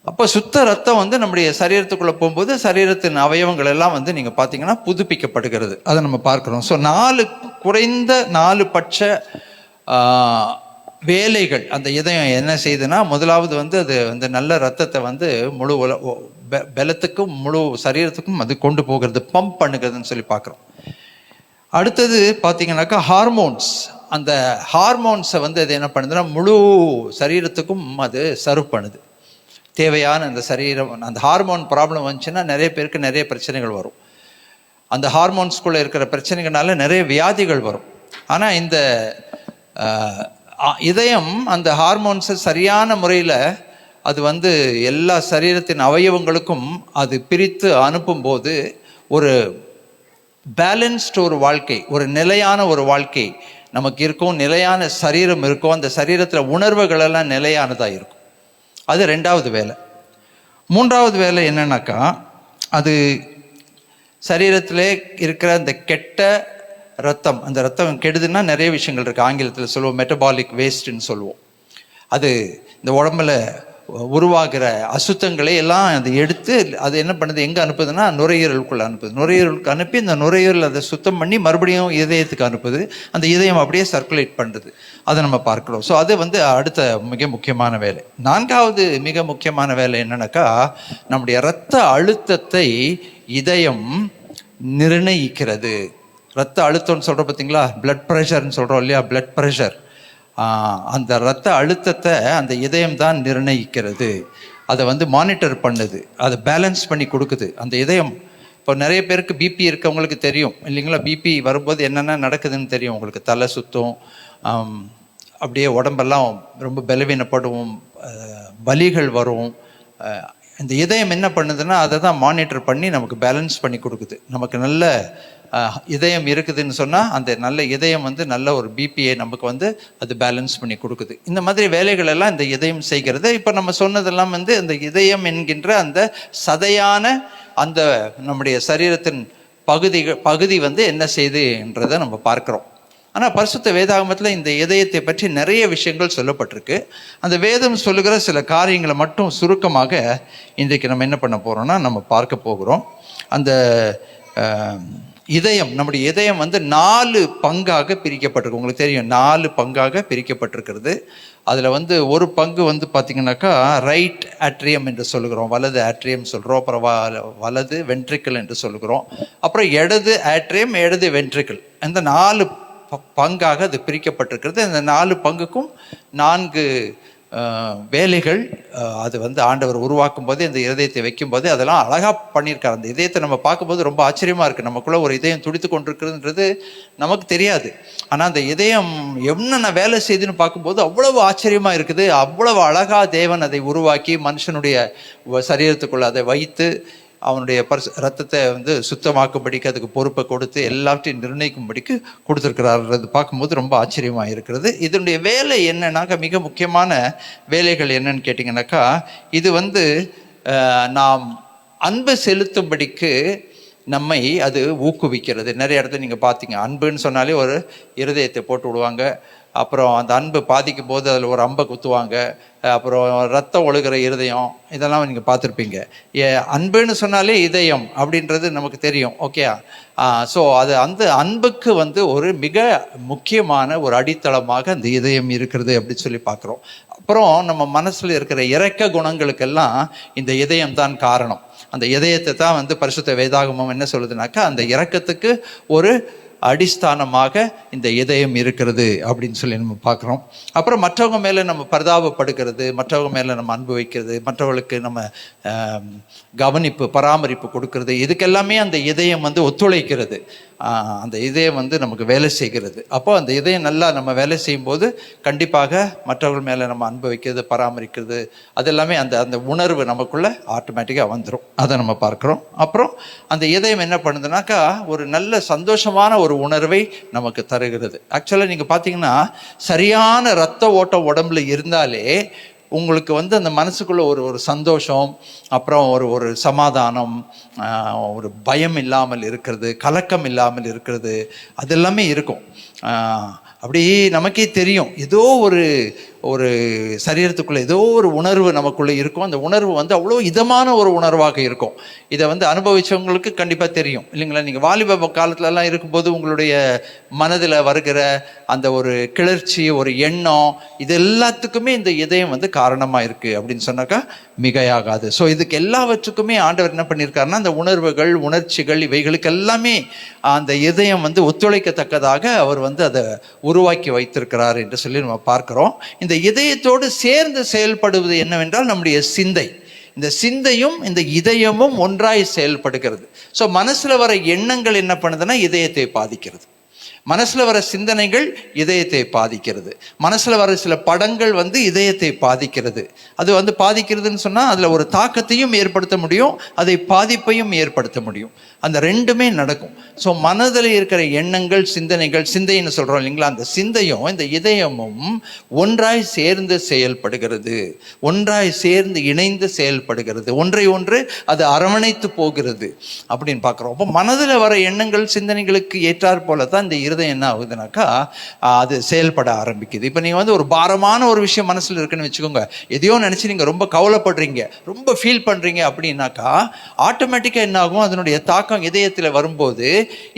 S4: அப்போ சுத்த ரத்தம் வந்து நம்முடைய சரீரத்துக்குள்ளே போகும்போது சரீரத்தின் அவயவங்கள் எல்லாம் வந்து நீங்கள் பார்த்தீங்கன்னா புதுப்பிக்கப்படுகிறது. அதை நம்ம பார்க்குறோம். ஸோ 4 குறைந்த 4 பட்ச வேலைகள் அந்த இதயம் என்ன செய்யுதுன்னா, முதலாவது வந்து அது வந்து நல்ல ரத்தத்தை வந்து முழு பலத்துக்கும் முழு சரீரத்துக்கும் அது கொண்டு போகிறது, பம்ப் பண்ணுகிறதுன்னு சொல்லி பார்க்குறோம். அடுத்தது பார்த்தீங்கன்னாக்கா ஹார்மோன்ஸ். அந்த ஹார்மோன்ஸை வந்து அது என்ன பண்ணுதுன்னா முழு சரீரத்துக்கும் அது சர்வ் பண்ணுது. தேவையான அந்த சரீரம் அந்த ஹார்மோன் ப்ராப்ளம் வந்துச்சுன்னா நிறைய பேருக்கு நிறைய பிரச்சனைகள் வரும். அந்த ஹார்மோன்ஸ்குள்ளே இருக்கிற பிரச்சனைகள்னால நிறைய வியாதிகள் வரும். ஆனால் இந்த இதயம் அந்த ஹார்மோன்ஸை சரியான முறையில் அது வந்து எல்லா சரீரத்தின் அவயவங்களுக்கும் அது பிரித்து அனுப்பும்போது ஒரு பேலன்ஸ்டு ஒரு வாழ்க்கை, ஒரு நிலையான ஒரு வாழ்க்கை நமக்கு இருக்கும். நிலையான சரீரம் இருக்கும். அந்த சரீரத்தில் உணர்வுகள் எல்லாம் நிலையானதாக இருக்கும். அது 2வது வேலை. 3வது வேலை என்னன்னாக்கா, அது சரீரத்திலே இருக்கிற அந்த கெட்ட ரத்தம், அந்த ரத்தம் கெடுதுன்னா நிறைய விஷயங்கள் இருக்குது. ஆங்கிலத்தில் சொல்லுவோம் மெட்டபாலிக் வேஸ்ட்டுன்னு சொல்லுவோம். அது இந்த உடம்புல உருவாகிற அசுத்தங்களை எல்லாம் அதை எடுத்து அது என்ன பண்ணுது, எங்கே அனுப்புதுன்னா நுரையீரலுக்குள்ளே அனுப்புது. நுரையீரலுக்கு அனுப்பி இந்த நுரையீரல் அதை சுத்தம் பண்ணி மறுபடியும் இதயத்துக்கு அனுப்புது. அந்த இதயம் அப்படியே சர்க்குலேட் பண்ணுறது. அதை நம்ம பார்க்குறோம். ஸோ அது வந்து அடுத்த மிக முக்கியமான வேலை. 4வது மிக முக்கியமான வேலை என்னன்னாக்கா, நம்முடைய இரத்த அழுத்தத்தை இதயம் நிர்ணயிக்கிறது. ரத்த அழுத்தம்னு சொல்கிறோம் பார்த்தீங்களா, பிளட் ப்ரெஷர்னு சொல்கிறோம் இல்லையா, பிளட் ப்ரெஷர். அந்த இரத்த அழுத்தத்தை அந்த இதயம் தான் நிர்ணயிக்கிறது. அதை வந்து மானிட்டர் பண்ணுது, அதை பேலன்ஸ் பண்ணி கொடுக்குது அந்த இதயம். இப்போ நிறைய பேருக்கு பிபி இருக்கவங்களுக்கு தெரியும் இல்லைங்களா, பிபி வரும்போது என்னென்ன நடக்குதுன்னு தெரியும் உங்களுக்கு. தலை சுத்தம், அப்படியே உடம்பெல்லாம் ரொம்ப பலவீனப்படும், வலிகள் வரும். இந்த இதயம் என்ன பண்ணுதுன்னா அதை தான் மானிட்டர் பண்ணி நமக்கு பேலன்ஸ் பண்ணி கொடுக்குது. நமக்கு நல்ல இதயம் இருக்குதுன்னு சொன்னால் அந்த நல்ல இதயம் வந்து நல்ல ஒரு பிபியை நமக்கு வந்து அது பேலன்ஸ் பண்ணி கொடுக்குது. இந்த மாதிரி வேலைகள் எல்லாம் இந்த இதயம் செய்கிறது. இப்போ நம்ம சொன்னதெல்லாம் வந்து அந்த இதயம் என்கின்ற அந்த சதையான அந்த நம்முடைய சரீரத்தின் பகுதி வந்து என்ன செய்யுதுன்றதை நம்ம பார்க்குறோம். ஆனால் பரிசுத்த வேதாகமத்தில் இந்த இதயத்தை பற்றி நிறைய விஷயங்கள் சொல்லப்பட்டிருக்கு. அந்த வேதம் சொல்லுகிற சில காரியங்களை மட்டும் சுருக்கமாக இன்றைக்கு நம்ம என்ன பண்ண போகிறோம்னா நம்ம பார்க்க போகிறோம். அந்த இதயம், நம்முடைய இதயம் வந்து 4 பங்காக பிரிக்கப்பட்டிருக்கு. உங்களுக்கு தெரியும், 4 பங்காக பிரிக்கப்பட்டிருக்கிறது. அதில் வந்து ஒரு பங்கு வந்து பார்த்திங்கனாக்கா ரைட் ஆட்ரியம் என்று சொல்லுகிறோம், வலது ஆட்ரியம் சொல்கிறோம், அப்புறம் வலது வென்ட்ரிக்கல் என்று சொல்லுகிறோம், அப்புறம் இடது ஆட்ரியம், இடது வென்ட்ரிக்கல். இந்த 4 பங்காக அது பிரிக்கப்பட்டிருக்கிறது. இந்த 4 பங்குக்கும் 4 வேலைகள் அது வந்து ஆண்டவர் உருவாக்கும் போது இந்த இதயத்தை வைக்கும் போது அதெல்லாம் அழகாக பண்ணியிருக்காரு. அந்த இதயத்தை நம்ம பார்க்கும்போது ரொம்ப ஆச்சரியமாக இருக்குது. நமக்குள்ளே ஒரு இதயம் துடித்து கொண்டிருக்கிறதுன்றது நமக்கு தெரியாது. ஆனால் அந்த இதயம் என்னென்ன வேலை செய்துன்னு பார்க்கும்போது அவ்வளவு ஆச்சரியமாக இருக்குது. அவ்வளவு அழகாக தேவன் அதை உருவாக்கி மனுஷனுடைய சரீரத்துக்குள்ளே அதை வைத்து அவனுடைய ரத்தத்தை வந்து சுத்தமாக்கும்படிக்கு அதுக்கு பொறுப்பை கொடுத்து எல்லாத்தையும் நிர்ணயிக்கும்படிக்கு கொடுத்துருக்கிறாருன்றது பார்க்கும்போது ரொம்ப ஆச்சரியமாக இருக்கிறது. இதனுடைய வேலை என்னன்னாக்கா, மிக முக்கியமான வேலைகள் என்னன்னு கேட்டிங்கனாக்கா, இது வந்து நாம் அன்பு செலுத்தும்படிக்கு நம்மை அது ஊக்குவிக்கிறது. நிறைய இடத்துல நீங்கள் பார்த்தீங்க, அன்புன்னு சொன்னாலே ஒரு இருதயத்தை போட்டு விடுவாங்க, அப்புறம் அந்த அன்பு பாதிக்கும் போது அதில் ஒரு அம்பை குத்துவாங்க, அப்புறம் ரத்தம் ஒழுகிற இருதயம், இதெல்லாம் நீங்கள் பார்த்துருப்பீங்க. அன்புன்னு சொன்னாலே இதயம் அப்படின்றது நமக்கு தெரியும். ஓகே, ஸோ அது அந்த அன்புக்கு வந்து ஒரு மிக முக்கியமான ஒரு அடித்தளமாக அந்த இதயம் இருக்கிறது அப்படின்னு சொல்லி பார்க்குறோம். அப்புறம் நம்ம மனசில் இருக்கிற இரக்க குணங்களுக்கெல்லாம் இந்த இதயம் தான் காரணம். அந்த இதயத்தை தான் வந்து பரிசுத்த வேதாகமம் என்ன சொல்லுதுனாக்கா, அந்த இரக்கத்துக்கு ஒரு அடிஸ்தானமாக இந்த இதயம் இருக்கிறது அப்படின்னு சொல்லி நம்ம பார்க்குறோம். அப்புறம் மற்றவங்க மேலே நம்ம பரிதாபப்படுகிறது, மற்றவங்க மேலே நம்ம அன்பு வைக்கிறது, மற்றவர்களுக்கு நம்ம கவனிப்பு பராமரிப்பு கொடுக்கறது, இதுக்கெல்லாமே அந்த இதயம் வந்து ஒத்துழைக்கிறது. அந்த இதயம் வந்து நமக்கு வேலை செய்கிறது. அப்போ அந்த இதயம் நல்லா நம்ம வேலை செய்யும்போது கண்டிப்பாக மற்றவர்கள் மேலே நம்ம அன்பு வைக்கிறது, பராமரிக்கிறது, அதெல்லாமே அந்த அந்த உணர்வு நமக்குள்ளே ஆட்டோமேட்டிக்காக வந்துடும். அதை நம்ம பார்க்குறோம். அப்புறம் அந்த இதயம் என்ன பண்ணுதுனாக்கா, ஒரு நல்ல சந்தோஷமான ஒரு உணர்வை நமக்கு தருகிறது. ஆக்சுவலாக நீங்கள் பார்த்தீங்கன்னா, சரியான இரத்த ஓட்டம் உடம்புல இருந்தாலே உங்களுக்கு வந்து அந்த மனசுக்குள்ள ஒரு சந்தோஷம், அப்புறம் ஒரு சமாதானம், ஒரு பயம் இல்லாமல் இருக்கிறது, கலக்கம் இல்லாமல் இருக்கிறது, அது எல்லாமே இருக்கும். அப்படி நமக்கே தெரியும், ஏதோ ஒரு சரீரத்துக்குள்ளே ஏதோ ஒரு உணர்வு நமக்குள்ளே இருக்கும். அந்த உணர்வு வந்து அவ்வளோ இதமான ஒரு உணர்வாக இருக்கும். இதை வந்து அனுபவித்தவங்களுக்கு கண்டிப்பாக தெரியும் இல்லைங்களா? நீங்கள் வாலிப காலத்துலலாம் இருக்கும்போது உங்களுடைய மனதில் வருகிற அந்த ஒரு கிளர்ச்சி, ஒரு எண்ணம், இது எல்லாத்துக்குமே இந்த இதயம் வந்து காரணமாக இருக்குது அப்படின்னு சொன்னாக்கா மிகையாகாது. ஸோ இதுக்கு எல்லாவற்றுக்குமே ஆண்டவர் என்ன பண்ணியிருக்காருன்னா, அந்த உணர்வுகள், உணர்ச்சிகள், இவைகளுக்கு எல்லாமே அந்த இதயம் வந்து ஒத்துழைக்கத்தக்கதாக அவர் வந்து அதை உருவாக்கி வைத்திருக்கிறார் என்று சொல்லி நம்ம பார்க்கிறோம். இந்த இதயத்தோடு சேர்ந்து செயல்படுவது என்னவென்றால் நம்முடைய சிந்தை. இந்த சிந்தையும் இந்த இதயமும் ஒன்றாய் செயல்படுகிறது. ஸோ மனசுல வர எண்ணங்கள் என்ன பண்ணுதுன்னா இதயத்தை பாதிக்கிறது. மனசுல வர சிந்தனைகள் இதயத்தை பாதிக்கிறது. மனசுல வர சில படங்கள் வந்து இதயத்தை பாதிக்கிறது. அது வந்து பாதிக்கிறதுன்னு சொன்னா அதுல ஒரு தாக்கத்தையும் ஏற்படுத்த முடியும், அதை பாதிப்பையும் ஏற்படுத்த முடியும். அந்த ரெண்டுமே நடக்கும். ஸோ மனதில் இருக்கிற எண்ணங்கள், சிந்தனைகள், சிந்தைன்னு சொல்றோம் இல்லைங்களா, அந்த சிந்தையும் இந்த இதயமும் ஒன்றாய் சேர்ந்து செயல்படுகிறது, ஒன்றாய் சேர்ந்து இணைந்து செயல்படுகிறது, ஒன்றை ஒன்று அது அரவணைத்து போகிறது அப்படின்னு பார்க்குறோம். அப்போ மனதில் வர எண்ணங்கள், சிந்தனைகளுக்கு ஏற்றாற் போல தான் இந்த இருதயம் என்ன ஆகுதுனாக்கா அது செயல்பட ஆரம்பிக்குது. இப்போ நீங்கள் வந்து ஒரு பாரமான ஒரு விஷயம் மனசில் இருக்குன்னு வச்சுக்கோங்க, எதையோ நினச்சி நீங்கள் ரொம்ப கவலைப்படுறீங்க, ரொம்ப ஃபீல் பண்ணுறீங்க அப்படின்னாக்கா ஆட்டோமேட்டிக்காக என்ன ஆகும், அதனுடைய தாக்கம் இதயத்தில் வரும்போது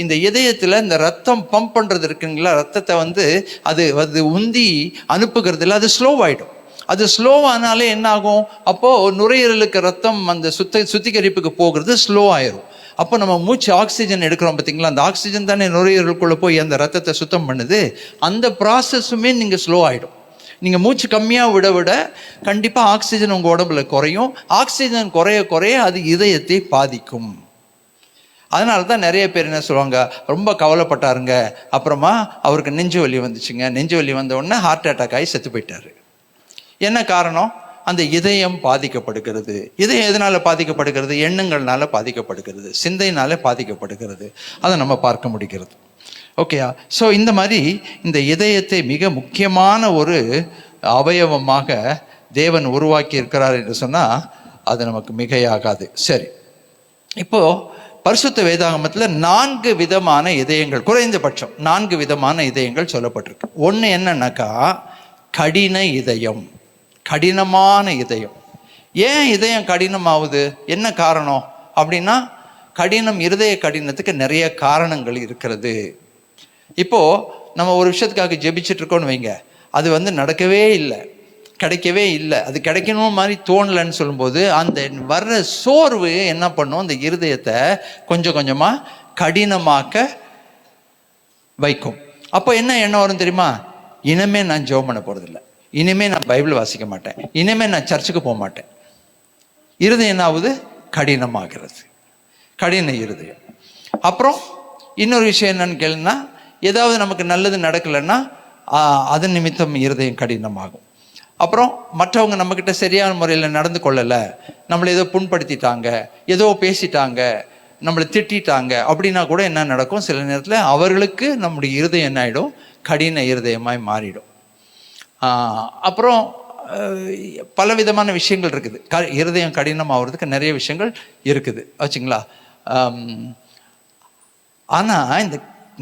S4: இந்த இதயத்தில் இந்த ரத்தம் பம்ப் பண்ணுறது இருக்குங்களா, ரத்தத்தை வந்து அது உந்தி அனுப்புகிறதுல அது ஸ்லோவாயிடும். அது ஸ்லோவானாலே என்ன ஆகும், அப்போது நுரையீரலுக்கு ரத்தம் அந்த சுத்திகரிப்புக்கு போகிறது ஸ்லோ ஆயிரும். அப்போ நம்ம மூச்சு ஆக்சிஜன் எடுக்கிறோம் பார்த்தீங்களா, அந்த ஆக்சிஜன் தானே நுரையீரலுக்குள்ளே போய் அந்த ரத்தத்தை சுத்தம் பண்ணுது. அந்த ப்ராசஸுமே நீங்கள் ஸ்லோ ஆகிடும். நீங்கள் மூச்சு கம்மியாக விட கண்டிப்பாக ஆக்சிஜன் உங்கள் உடம்புல குறையும். ஆக்சிஜன் குறைய குறைய அது இதயத்தை பாதிக்கும். அதனால தான் நிறைய பேர் என்ன சொல்லுவாங்க, ரொம்ப கவலைப்பட்டாருங்க, அப்புறமா அவருக்கு நெஞ்சு வலி வந்துச்சுங்க, நெஞ்சு வலி வந்த உடனே ஹார்ட் அட்டாக் ஆகி செத்து போயிட்டாரு. என்ன காரணம்? அந்த இதயம் பாதிக்கப்படுகிறது. இதயம் எதனால பாதிக்கப்படுகிறது? எண்ணங்கள்னால பாதிக்கப்படுகிறது, சிந்தையினால பாதிக்கப்படுகிறது. அதை நம்ம பார்க்க முடிகிறது. ஓகேயா? ஸோ இந்த மாதிரி இந்த இதயத்தை மிக முக்கியமான ஒரு அவயவமாக தேவன் உருவாக்கி இருக்கிறார் என்று சொன்னால் அது நமக்கு மிகையாகாது. சரி, இப்போ பரிசுத்த வேதாகமத்தில் 4 விதமான இதயங்கள், குறைந்தபட்சம் 4 விதமான இதயங்கள் சொல்லப்பட்டிருக்கு. ஒன்று என்னன்னாக்கா கடின இதயம், கடினமான இதயம். ஏன் இதயம் கடினமாகுது? என்ன காரணம் அப்படின்னா, கடினம், இருதய கடினத்துக்கு நிறைய காரணங்கள் இருக்கிறது. இப்போ நம்ம ஒரு விஷயத்துக்காக ஜெபிச்சுட்டு இருக்கோம்னு வைங்க, அது நடக்கவே இல்லை, கிடைக்கவே இல்லை, அது கிடைக்கணும் மாதிரி தோணலைன்னு சொல்லும்போது அந்த வர்ற சோர்வு என்ன பண்ணும், அந்த இருதயத்தை கொஞ்சம் கொஞ்சமாக கடினமாக்க வைக்கும். அப்போ என்ன எண்ணம் வரும் தெரியுமா? இனிமே நான் ஜெபம் பண்ண போகிறதில்ல, இனிமேல் நான் பைபிள் வாசிக்க மாட்டேன், இனிமேல் நான் சர்ச்சுக்கு போக மாட்டேன். இருதயம் என்ன ஆகுது? கடினமாகிறது, கடின இருதயம். அப்புறம் இன்னொரு விஷயம் என்னன்னு கேளுன்னா, ஏதாவது நமக்கு நல்லது நடக்கலைன்னா அது நிமித்தம் இருதயம் கடினமாகும். அப்புறம் மற்றவங்க நம்மக்கிட்ட சரியான முறையில் நடந்து கொள்ளலை, நம்மளை ஏதோ புண்படுத்திட்டாங்க, ஏதோ பேசிட்டாங்க, நம்மளை திட்டாங்க அப்படின்னா கூட என்ன நடக்கும்? சில நேரத்தில் அவர்களுக்கு நம்முடைய இருதயம் என்ன ஆகிடும்? கடின இருதயமாய் மாறிடும். அப்புறம் பலவிதமான விஷயங்கள் இருக்குது. இருதயம் கடினமாகிறதுக்கு நிறைய விஷயங்கள் இருக்குது வச்சுங்களா. ஆனால் இந்த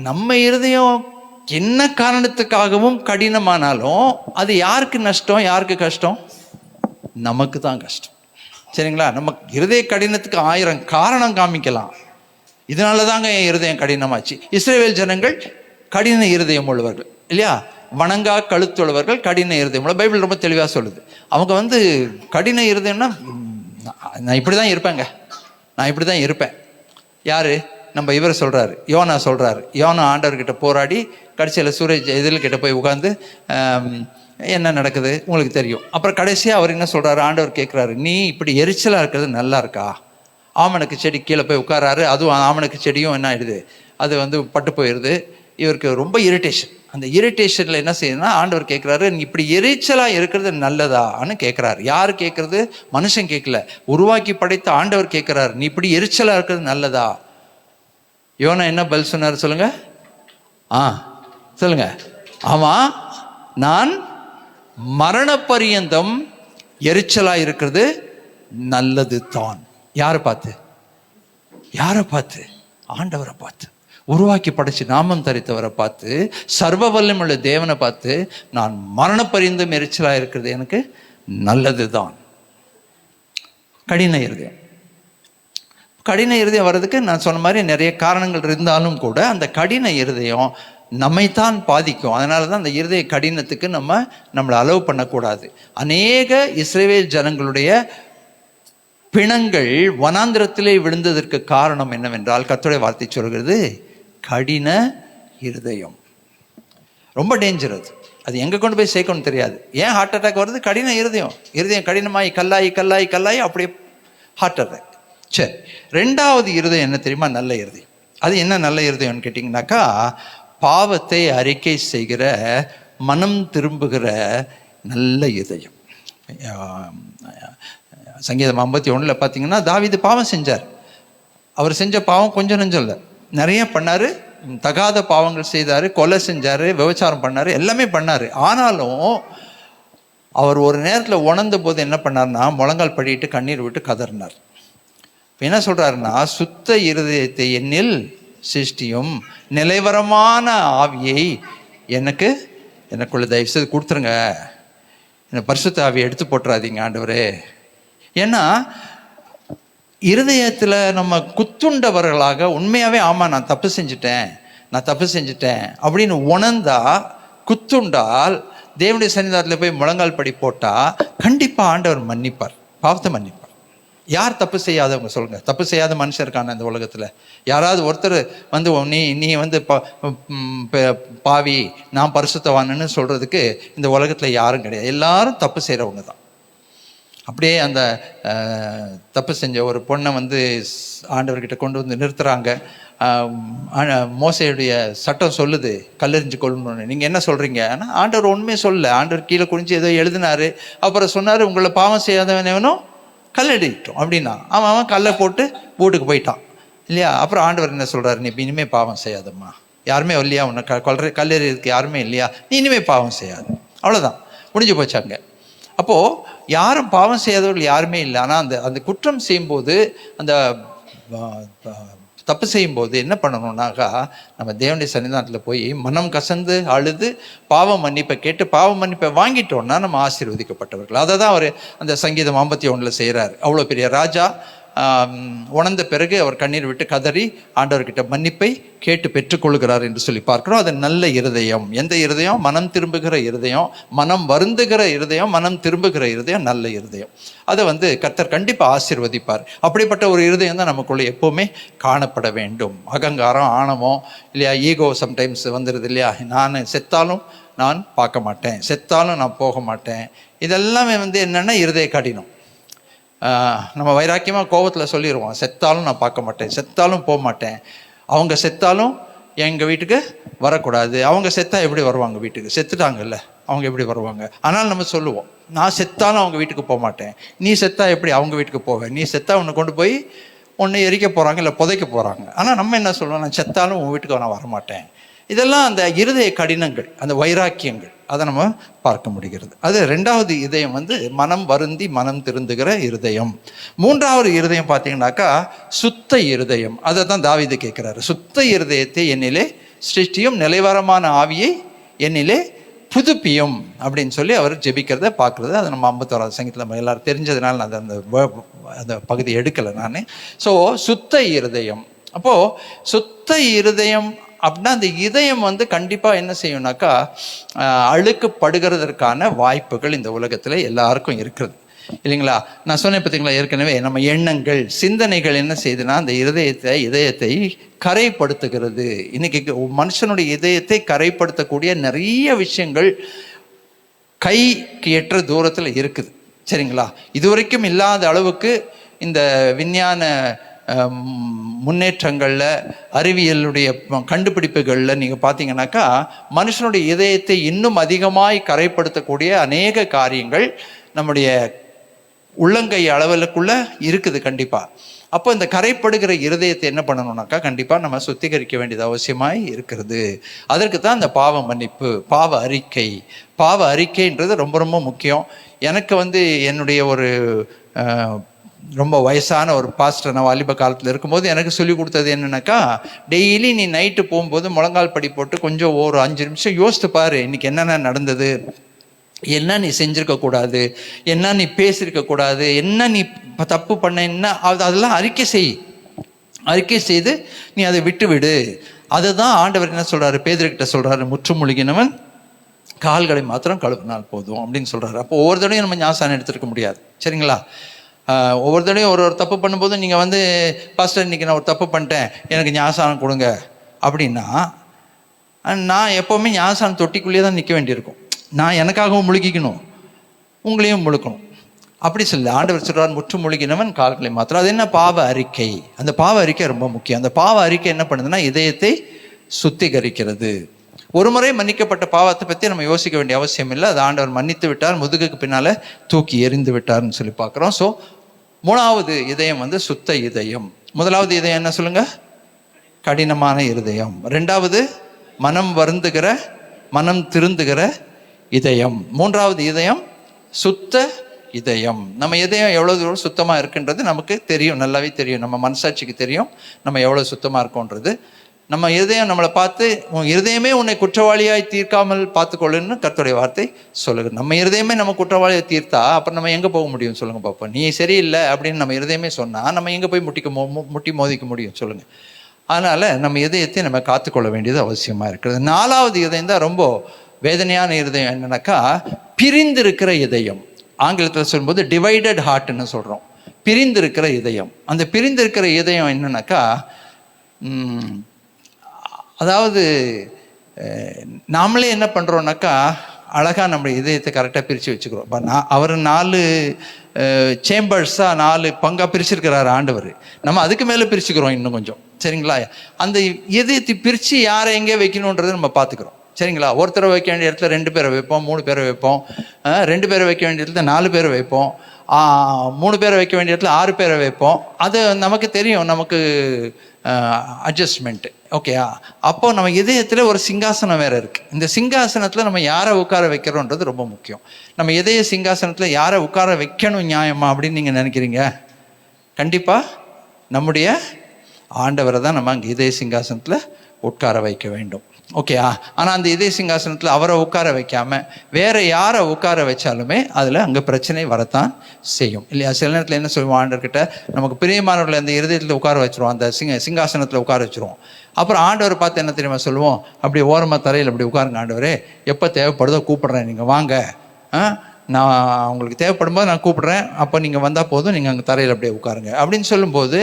S4: நம்ம இருதயம் என்ன காரணத்துக்காகவும் கடினமானாலும் அது யாருக்கு நஷ்டம், யாருக்கு கஷ்டம்? நமக்கு தான் கஷ்டம். சரிங்களா? நம்ம இருதய கடினத்துக்கு 1000 காரணம் காமிக்கலாம். இதனால தாங்க என் இருதயம் கடினமாச்சு. இஸ்ரவேல் ஜனங்கள் கடின இருதயம் உள்ளவர்கள் இல்லையா? வணங்கா கழுத்துள்ளவர்கள் கடின இருதயம் உள்ள, பைபிள் ரொம்ப தெளிவாக சொல்லுது. அவங்க கடின இருதயம்னா, நான் இப்படி தான் இருப்பேங்க, நான் இப்படி தான் இருப்பேன். யாரு? நம்ம இவர் சொல்கிறாரு, யோனா சொல்கிறாரு. யோனா ஆண்டவர்கிட்ட போராடி கடைசியில் சூரஜ் எதிர்கிட்ட போய் உட்காந்து என்ன நடக்குது உங்களுக்கு தெரியும். அப்புறம் கடைசியாக அவர் என்ன சொல்கிறாரு? ஆண்டவர் கேட்குறாரு, நீ இப்படி எரிச்சலாக இருக்கிறது நல்லா இருக்கா? ஆமணக்கு செடி கீழே போய் உட்காராரு. அதுவும் ஆமணக்கு செடியும் என்ன ஆயிடுது? அது பட்டு போயிடுது. இவருக்கு ரொம்ப இரிட்டேஷன். அந்த இரிட்டேஷனில் என்ன செய்யுதுன்னா, ஆண்டவர் கேட்குறாரு, நீ இப்படி எரிச்சலாக இருக்கிறது நல்லதான்னு கேட்குறாரு. யார் கேட்குறது? மனுஷன் கேட்கல, உருவாக்கி படைத்த ஆண்டவர் கேட்குறாரு, நீ இப்படி எரிச்சலாக இருக்கிறது நல்லதா? யோனா என்ன பதில் சொன்னார் சொல்லுங்க? சொல்லுங்க. ஆமா, நான் மரண பரியந்தம் எரிச்சலா இருக்கிறது நல்லது தான். யாரை பார்த்து? யாரை பார்த்து? ஆண்டவரை பார்த்து, உருவாக்கி படைச்சு நாமம் தரித்தவரை பார்த்து, சர்வ வல்லமையுள்ள தேவனை பார்த்து, நான் மரண பரியந்தம் எரிச்சலா இருக்கிறது எனக்கு நல்லது தான். கடின இருதயம். கடின இருதயம் வர்றதுக்கு நான் சொன்ன மாதிரி நிறைய காரணங்கள் இருந்தாலும் கூட அந்த கடின இருதயம் நம்மைத்தான் பாதிக்கும். அதனால தான் அந்த இருதய கடினத்துக்கு நம்மளை அலோவ் பண்ணக்கூடாது. அநேக இஸ்ரவேல் ஜனங்களுடைய பிணங்கள் வனாந்திரத்திலே விழுந்ததற்கு காரணம் என்னவென்றால், கர்த்தருடைய வார்த்தை சொல்கிறது, கடின இருதயம். ரொம்ப டேஞ்சர். அது எங்கே கொண்டு போய் சேர்க்கணும்னு தெரியாது. ஏன் ஹார்ட் அட்டாக் வருது? கடின இருதயம். இருதயம் கடினமாகி கல்லாயி கல்லாயி கல்லாயி அப்படியே ஹார்ட் அட்டாக். சரி, 2வது இருதயம் என்ன தெரியுமா? நல்ல இருதயம். அது என்ன நல்ல இருதயம்னு கேட்டிங்கனாக்கா, பாவத்தை அறிக்கை செய்கிற, மனம் திரும்புகிற நல்ல இருதயம். சங்கீதம் 51 பார்த்தீங்கன்னா, தாவீது பாவம் செஞ்சார். அவர் செஞ்ச பாவம் கொஞ்சம் நெஞ்சம் இல்லை, நிறைய பண்ணார். தகாத பாவங்கள் செய்தார், கொலை செஞ்சார், விபச்சாரம் பண்ணார், எல்லாமே பண்ணார். ஆனாலும் அவர் ஒரு நேரத்தில் உணர்ந்த போது என்ன பண்ணார்னா, முழங்கால் படிட்டு கண்ணீர் விட்டு கதறினார். இப்போ என்ன சொல்கிறாருன்னா, சுத்த இருதயத்தை என்னில் சிருஷ்டியும், நிலைவரமான ஆவியை எனக்குள்ள தயவு செய்து கொடுத்துருங்க, இந்த பரிசுத்த ஆவியை எடுத்து போட்டுறாதீங்க ஆண்டவரே. ஏன்னா இருதயத்தில் நம்ம குத்துண்டவர்களாக உண்மையாகவே, ஆமாம் நான் தப்பு செஞ்சுட்டேன் அப்படின்னு உணர்ந்தா, குத்துண்டால் தேவனுடைய சன்னிதானத்தில் போய் முழங்கால் படி போட்டால் கண்டிப்பாக ஆண்டவர் மன்னிப்பார், பாவத்தை மன்னிப்பார். யார் தப்பு செய்யாதவங்க சொல்லுங்க? தப்பு செய்யாத மனுஷன் இருக்கான இந்த உலகத்தில்? யாராவது ஒருத்தர் நீ பாவி, நான் பரிசுத்தவான்னு சொல்கிறதுக்கு இந்த உலகத்தில் யாரும் கிடையாது. எல்லாரும் தப்பு செய்கிறவங்க தான். அப்படியே அந்த தப்பு செஞ்ச ஒரு பொண்ணை ஆண்டவர்கிட்ட கொண்டு வந்து நிறுத்துறாங்க. மோசையுடைய சட்டம் சொல்லுது கல்லெறிஞ்சு கொள்ளணும்னு, நீங்கள் என்ன சொல்கிறீங்க? ஆனால் ஆண்டவர் ஒன்றுமே சொல்லலை. ஆண்டவர் கீழே குனிஞ்சு ஏதோ எழுதினார். அப்புறம் சொன்னார், உங்களை பாவம் செய்யாதவனவனும் கல்லடிட்டோம் அப்படின்னா அவன் கல்லை போட்டு வீட்டுக்கு போயிட்டான் இல்லையா? அப்புறம் ஆண்டவர் என்ன சொல்கிறாரு, நீ இனிமேல் பாவம் செய்யாதம்மா, யாருமே இல்லையா உன்னை கல்லெறியதுக்கு யாருமே இல்லையா, நீ இனிமேல் பாவம் செய்யாது, அவ்வளோதான், முடிஞ்சு போச்சாங்க. அப்போது யாரும் பாவம் செய்யாதவர்கள் யாருமே இல்லை. ஆனால் அந்த குற்றம் செய்யும்போது, அந்த தப்பு செய்யும்போது என்ன பண்ணணும்னாக்கா, நம்ம தேவனுடைய சன்னிதானத்தில் போய் மனம் கசந்து அழுது பாவ மன்னிப்பை கேட்டு பாவ மன்னிப்பை வாங்கிட்டோம்னா நம்ம ஆசீர்வதிக்கப்பட்டவர்கள். அதை தான் அவர் அந்த சங்கீதம் 51 செய்கிறார். அவ்வளோ பெரிய ராஜா உணர்ந்த பிறகு அவர் கண்ணீர் விட்டு கதறி ஆண்டவர்கிட்ட மன்னிப்பை கேட்டு பெற்றுக்கொள்கிறார் என்று சொல்லி பார்க்கிறோம். அது நல்ல இருதயம். எந்த இருதயம்? மனம் திரும்புகிற இருதயம், மனம் வருந்துகிற இருதயம், மனம் திரும்புகிற இருதயம் நல்ல இருதயம். அதை கர்த்தர் கண்டிப்பாக ஆசீர்வதிப்பார். அப்படிப்பட்ட ஒரு இருதயம் தான் நமக்குள்ளே எப்போவுமே காணப்பட வேண்டும். அகங்காரம், ஆணவம் இல்லையா, ஈகோ சம்டைம்ஸ் வந்துடுது இல்லையா, நான் செத்தாலும் நான் பார்க்க மாட்டேன், செத்தாலும் நான் போக மாட்டேன், இதெல்லாமே என்னென்னா இருதய கடினம். நம்ம வைராக்கியமாக கோபத்தில் சொல்லிடுவோம், செத்தாலும் நான் பார்க்க மாட்டேன், செத்தாலும் போக மாட்டேன், அவங்க செத்தாலும் எங்கள் வீட்டுக்கு வரக்கூடாது, அவங்க செத்தா எப்படி வருவாங்க வீட்டுக்கு, செத்துட்டாங்கல்ல அவங்க எப்படி வருவாங்க. ஆனால் நம்ம சொல்லுவோம், நான் செத்தாலும் அவங்க வீட்டுக்கு போக மாட்டேன், நீ செத்தா எப்படி அவங்க வீட்டுக்கு போக, நீ செத்தா உன்னை கொண்டு போய் ஒன்று எரிக்க போகிறாங்க இல்லை புதைக்க போகிறாங்க. ஆனால் நம்ம என்ன சொல்லுவோம், நான் செத்தாலும் உன் வீட்டுக்கு நான் வரமாட்டேன். இதெல்லாம் அந்த இருதய கடினங்கள், அந்த வைராக்கியங்கள், அதை நம்ம பார்க்க முடிகிறது. அது 2வது இதயம் மனம் வருந்தி மனம் திருந்துகிற இருதயம். 3வது இருதயம் பார்த்தீங்கன்னாக்கா சுத்த இருதயம். அதை தான் தாவீது கேட்குறாரு, சுத்த இருதயத்தை என்னிலே சிருஷ்டியும் நிலைவரமான ஆவியை என்னிலே புதுப்பியும் அப்படின்னு சொல்லி அவர் ஜெபிக்கிறத பார்க்குறது. அது நம்ம 51வது சங்கீதத்தில் நம்ம எல்லாரும் தெரிஞ்சதுனால நான் அந்த பகுதி எடுக்கலை நான். ஸோ சுத்த இருதயம். அப்போது சுத்த இருதயம் அப்படின்னா அந்த இதயம் கண்டிப்பாக என்ன செய்யும்னாக்கா அழுக்குப்படுகிறதற்கான வாய்ப்புகள் இந்த உலகத்தில் எல்லாருக்கும் இருக்கிறது இல்லைங்களா? நான் சொன்னேன் பார்த்தீங்களா ஏற்கனவே, நம்ம எண்ணங்கள் சிந்தனைகள் என்ன செய்யுதுன்னா அந்த இதயத்தை கரைப்படுத்துகிறது. இன்னைக்கு மனுஷனுடைய இதயத்தை கரைப்படுத்தக்கூடிய நிறைய விஷயங்கள் கைக்கு எற்ற தூரத்தில் இருக்குது சரிங்களா? இதுவரைக்கும் இல்லாத அளவுக்கு இந்த விஞ்ஞான முன்னேற்றங்களில், அறிவியலுடைய கண்டுபிடிப்புகளில் நீங்கள் பார்த்தீங்கன்னாக்கா மனுஷனுடைய இதயத்தை இன்னும் அதிகமாய் கரைப்படுத்தக்கூடிய அநேக காரியங்கள் நம்முடைய உள்ளங்கை அளவுக்குள்ளே இருக்குது கண்டிப்பாக. அப்போ இந்த கரைப்படுகிற இருதயத்தை என்ன பண்ணணும்னாக்கா கண்டிப்பாக நம்ம சுத்திகரிக்க வேண்டியது அவசியமாய் இருக்கிறது. அதற்கு தான் இந்த பாவ மன்னிப்பு, பாவ அறிக்கைன்றது ரொம்ப ரொம்ப முக்கியம். எனக்கு என்னுடைய ஒரு ரொம்ப வயசான ஒரு பாஸ்டர், நான் வாலிப காலத்தில் இருக்கும்போது எனக்கு சொல்லி கொடுத்தது என்னன்னாக்கா, டெய்லி நீ நைட்டு போகும்போது முழங்கால் படி போட்டு கொஞ்சம் ஒரு 5 நிமிஷம் யோசித்து பாரு, இன்னைக்கு என்னென்ன நடந்தது, என்ன நீ செஞ்சிருக்கக்கூடாது, என்ன நீ பேசியிருக்கக்கூடாது, என்ன நீ தப்பு பண்ண, என்ன அதெல்லாம் அறிக்கை செய்து நீ அதை விட்டு விடு. அதுதான் ஆண்டவர் என்ன சொல்கிறாரு, பேதுருக்கிட்ட சொல்கிறாரு, முற்றுமுழுகினவன் கால்களை மாத்திரம் கழுவினால் போதும் அப்படின்னு சொல்கிறாரு. அப்போ ஒவ்வொரு தடையும் நம்ம ஞாசானம் எடுத்துருக்க முடியாது சரிங்களா? ஒவ்வொரு தடையும் ஒரு தப்பு பண்ணும்போது நீங்கள் பாஸ்டர் இன்னைக்கு நான் ஒரு தப்பு பண்ணிட்டேன் எனக்கு ஞாசானம் கொடுங்க அப்படின்னா, நான் எப்போவுமே ஞாசானம் தொட்டிக்குள்ளேயே தான் நிற்க வேண்டியிருக்கும். நான் எனக்காகவும் முழுகிக்கணும், உங்களையும் முழுக்கணும். அப்படி சொல்லி ஆண்டவர் சொல்றார், முற்று முழுகினவன் கால்களை மாத்திரம். அது என்ன? பாவ அறிக்கை. அந்த பாவ அறிக்கை ரொம்ப முக்கியம். அந்த பாவ அறிக்கை என்ன பண்ணுதுன்னா இதயத்தை சுத்திகரிக்கிறது. ஒரு முறை மன்னிக்கப்பட்ட பாவத்தை பற்றி நம்ம யோசிக்க வேண்டிய அவசியம் இல்லை. அது ஆண்டவர் மன்னித்து விட்டார், முதுகுக்கு பின்னால் தூக்கி எறிந்து விட்டார்னு சொல்லி பார்க்குறோம். ஸோ 3வது இதயம் சுத்த இதயம். 1வது இதயம் என்ன சொல்லுங்க? கடினமான இருதயம். 2வது மனம் வருந்துகிற மனம் திருந்துகிற இதயம். 3வது இதயம் சுத்த இதயம். நம்ம இதயம் எவ்வளோ தூரம் சுத்தமாக இருக்குன்றது நமக்கு தெரியும், நல்லாவே தெரியும். நம்ம மனசாட்சிக்கு தெரியும் நம்ம எவ்வளோ சுத்தமாக இருக்கோன்றது. நம்ம இருதயம் நம்மளை பார்த்து, உன் இருதயமே உன்னை குற்றவாளியாய் தீர்க்காமல் பார்த்துக்கொள்ளுன்னு கர்த்தருடைய வார்த்தை சொல்லுது. நம்ம இருதயமே நம்ம குற்றவாளியை தீர்த்தா அப்புறம் நம்ம எங்கே போக முடியும் சொல்லுங்க பார்ப்போம்? நீ சரியில்லை அப்படின்னு நம்ம இருதயமே சொன்னால் நம்ம எங்கே போய் முட்டி மோதிக்க முடியும் சொல்லுங்கள்? அதனால் நம்ம இதயத்தை நம்ம காத்துக்கொள்ள வேண்டியது அவசியமாக இருக்கிறது. 4வது இதயம் தான் ரொம்ப வேதனையான இருதயம். என்னன்னாக்கா பிரிந்திருக்கிற இதயம். ஆங்கிலத்தில் சொல்லும்போது டிவைடட் ஹார்ட்னு சொல்கிறோம். பிரிந்திருக்கிற இதயம். அந்த பிரிந்திருக்கிற இதயம் என்னன்னாக்கா அதாவது நாமளே என்ன பண்ணுறோன்னாக்கா அழகாக நம்முடைய இதயத்தை கரெக்டாக பிரித்து வச்சுக்கிறோம். இப்போ அவர் 4 சேம்பர்ஸாக 4 பங்காக பிரிச்சிருக்கிறாரு ஆண்டவர். நம்ம அதுக்கு மேலே பிரிச்சுக்கிறோம் இன்னும் கொஞ்சம். சரிங்களா? அந்த இதயத்தை பிரித்து யாரை எங்கே வைக்கணுன்றதை நம்ம பார்த்துக்கிறோம். சரிங்களா? ஒருத்தரை வைக்க வேண்டிய இடத்துல 2 பேரை வைப்போம், 3 பேரை வைப்போம், 2 பேரை வைக்க வேண்டிய இடத்துல 4 பேரை வைப்போம், 3 பேரை வைக்க வேண்டிய இடத்துல 6 பேரை வைப்போம். அது நமக்கு தெரியும், நமக்கு அட்ஜஸ்ட்மெண்ட்டு. ஓகேயா? அப்போ நம்ம இதயத்தில் ஒரு சிங்காசனம் வேறு இருக்குது. இந்த சிங்காசனத்தில் நம்ம யாரை உட்கார வைக்கிறோன்றது ரொம்ப முக்கியம். நம்ம இதய சிங்காசனத்தில் யாரை உட்கார வைக்கணும் நியாயமா அப்படின்னு நீங்கள் நினைக்கிறீங்க? கண்டிப்பாக நம்முடைய ஆண்டவரை தான் நம்ம அங்கே இதய சிங்காசனத்தில் உட்கார வைக்க வேண்டும். ஓகேயா? ஆனால் அந்த இதய சிங்காசனத்தில் அவரை உட்கார வைக்காமல் வேறு யாரை உட்கார வச்சாலுமே அதில் அங்கே பிரச்சனை வரத்தான் செய்யும் இல்லையா? சில நேரத்தில் என்ன சொல்லுவோம், ஆண்டவர்கிட்ட நமக்கு பிரியமானவர்களை அந்த இருதயத்தில் உட்கார வச்சுருவோம், அந்த சிங்காசனத்தில் உட்கார வச்சுருவோம். அப்புறம் ஆண்டவர் பார்த்து என்ன தெரியுமா சொல்லுவோம், அப்படி ஓரமாக தரையில் அப்படி உட்காருங்க, ஆண்டவரே எப்போ தேவைப்படுதோ கூப்பிட்றேன், நீங்கள் வாங்க, நான் உங்களுக்கு தேவைப்படும் போது நான் கூப்பிட்றேன், அப்போ நீங்கள் வந்தால் போதும், நீங்கள் அங்கே தரையில் அப்படியே உட்காருங்க அப்படின்னு சொல்லும்போது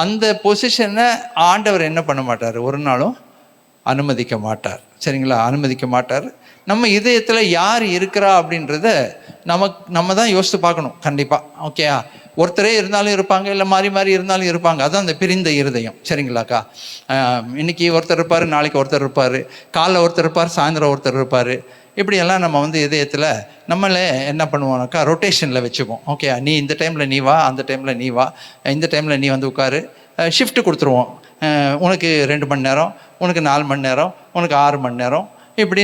S4: அந்த பொசிஷனை ஆண்டவர் என்ன பண்ண மாட்டார், ஒரு நாளும் அனுமதிக்க மாட்டார். சரிங்களா? அனுமதிக்க மாட்டார். நம்ம இதயத்தில் யார் இருக்கிறா அப்படின்றத நம்ம தான் யோசித்து பார்க்கணும் கண்டிப்பாக. ஓகேயா? ஒருத்தரே இருந்தாலும் இருப்பாங்க, இல்லை மாறி மாறி இருந்தாலும் இருப்பாங்க. அதுதான் அந்த பிரிந்த இருதயம். சரிங்களாக்கா? இன்னைக்கு ஒருத்தர் இருப்பார், நாளைக்கு ஒருத்தர் இருப்பார், காலைல ஒருத்தர் இருப்பார், சாயந்தரம் ஒருத்தர் இருப்பார். இப்படியெல்லாம் நம்ம வந்து இதயத்தில் நம்மளே என்ன பண்ணுவோம்னாக்கா ரொட்டேஷனில் வச்சுப்போம். ஓகே, நீ இந்த டைமில் நீ வா, அந்த டைமில் நீ வா, இந்த டைமில் நீ வந்து உட்காரு, ஷிஃப்ட்டு கொடுத்துருவோம். உனக்கு 2 மணி நேரம், உனக்கு 4 மணி நேரம், உனக்கு 6 மணி நேரம். இப்படி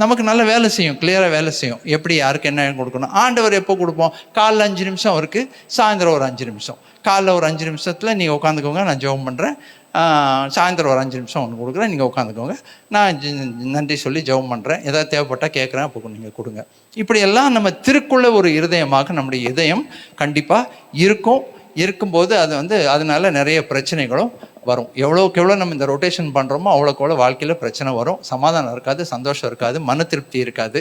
S4: நமக்கு நல்ல வேலை செய்யும், கிளியராக வேலை செய்யும். எப்படி யாருக்கு என்ன கொடுக்கணும். ஆண்டவர் எப்போ கொடுப்போம், காலைல 5 நிமிஷம் அவருக்கு, சாயந்தரம் ஒரு 5 நிமிஷம். காலைல ஒரு 5 நிமிஷத்தில் நீங்கள் உட்காந்துக்கோங்க, நான் ஜெபம் பண்ணுறேன். சாயந்தரம் ஒரு 5 நிமிஷம் ஒன்று கொடுக்குறேன், நீங்கள் உட்காந்துக்கோங்க, நான் நன்றி சொல்லி ஜெபம் பண்ணுறேன், ஏதாவது தேவைப்பட்டால் கேட்குறேன், அப்போ நீங்கள் கொடுங்க. இப்படியெல்லாம் நம்ம திருக்குள்ள ஒரு இருதயமாக நம்முடைய இதயம் கண்டிப்பாக இருக்கும்போது அது வந்து அதனால நிறைய பிரச்சனைகளும் வரும். எவ்வளோக்கு எவ்வளோ நம்ம இந்த ரொட்டேஷன் பண்ணுறோமோ அவ்வளோக்கு எவ்வளோ வாழ்க்கையில் பிரச்சனை வரும். சமாதானம் இருக்காது, சந்தோஷம் இருக்காது, மன திருப்தி இருக்காது.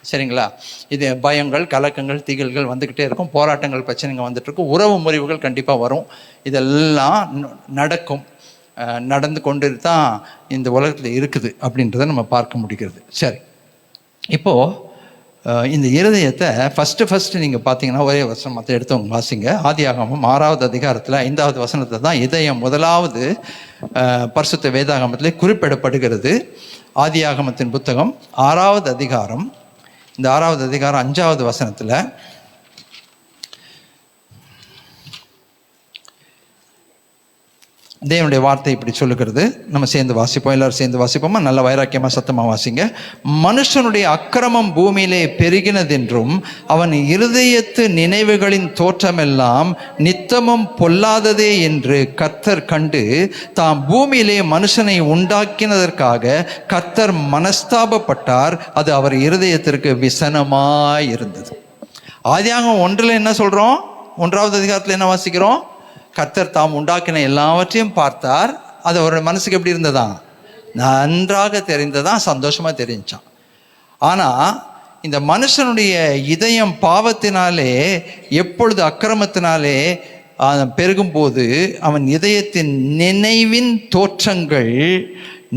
S4: சரிங்களா? இது பயங்கள், கலக்கங்கள், திகில்கள் வந்துக்கிட்டே இருக்கும், போராட்டங்கள், பிரச்சனைகள் வந்துட்டு இருக்கும், உறவு முறிவுகள் கண்டிப்பாக வரும். இதெல்லாம் நடந்து கொண்டு தான் இந்த உலகத்தில் இருக்குது அப்படின்றத நம்ம பார்க்க முடிகிறது. சரி, இப்போது இந்த இருதயத்தை ஃபஸ்ட்டு நீங்கள் பார்த்தீங்கன்னா ஒரே வசனம் மற்ற எடுத்தவங்க வாசிங்க. ஆதியாகமம் 6வது அதிகாரத்தில் 5வது வசனத்தை தான் இதயம் முதலாவது பரிசுத்த வேதாகமத்திலே குறிப்பிடப்படுகிறது. ஆதியாகமத்தின் புத்தகம் 6வது அதிகாரம், இந்த 6வது அதிகாரம் 5வது வசனத்தில் தேவனுடைய வார்த்தை இப்படி சொல்லுகிறது. நம்ம சேர்ந்து வாசிப்போம், எல்லாரும் சேர்ந்து வாசிப்போமா? நல்ல வைராக்கியமாக சத்தமாக வாசிங்க. மனுஷனுடைய அக்கிரமம் பூமியிலே பெருகினதென்றும் அவன் இருதயத்து நினைவுகளின் தோற்றமெல்லாம் நித்தமும் பொல்லாததே என்று கர்த்தர் கண்டு தாம் பூமியிலே மனுஷனை உண்டாக்கினதற்காக கர்த்தர் மனஸ்தாபப்பட்டார். அது அவர் இருதயத்திற்கு விசனமாய் இருந்தது. ஆதியாகமம் 1 என்ன சொல்கிறோம்? 1வது அதிகாரத்தில் என்ன வாசிக்கிறோம்? கர்த்தர் தாம் உண்டாக்கின எல்லாவற்றையும் பார்த்தார். அது அவரோட மனசுக்கு எப்படி இருந்ததா? நன்றாக தெரிந்ததான், சந்தோஷமாக தெரிஞ்சான். ஆனால் இந்த மனுஷனுடைய இதயம் பாவத்தினாலே, எப்பொழுது அக்கிரமத்தினாலே பெருகும்போது அவன் இதயத்தின் நினைவின் தோற்றங்கள்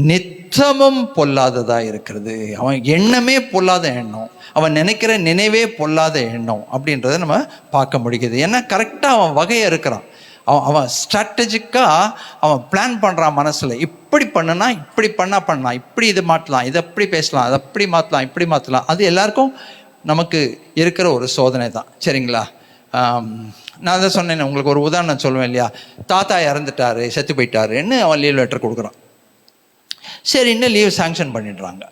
S4: நித்தமும் பொல்லாததாக இருக்கிறது. அவன் எண்ணமே பொல்லாத எண்ணம், அவன் நினைக்கிற நினைவே பொல்லாத எண்ணம் அப்படின்றத நம்ம பார்க்க முடியுது. ஏன்னா கரெக்டாக அவன் வகையாக இருக்கிறான். அவன் ஸ்ட்ராட்டஜிக்காக அவன் பிளான் பண்ணுறான் மனசில். இப்படி பண்ணுனா இப்படி பண்ணலாம், இப்படி இது மாற்றலாம், இதை அப்படி பேசலாம், அதை அப்படி மாற்றலாம், இப்படி மாற்றலாம். அது எல்லாருக்கும் நமக்கு இருக்கிற ஒரு சோதனை தான். சரிங்களா? நான் தான் சொன்னேன், உங்களுக்கு ஒரு உதாரணம் சொல்லுவேன் இல்லையா? தாத்தா இறந்துட்டாரு, செத்து போயிட்டாருன்னு அவன் லீவ் லெட்டர் கொடுக்குறான். சரி, இன்னும் லீவ் சாங்ஷன் பண்ணிடுறாங்க.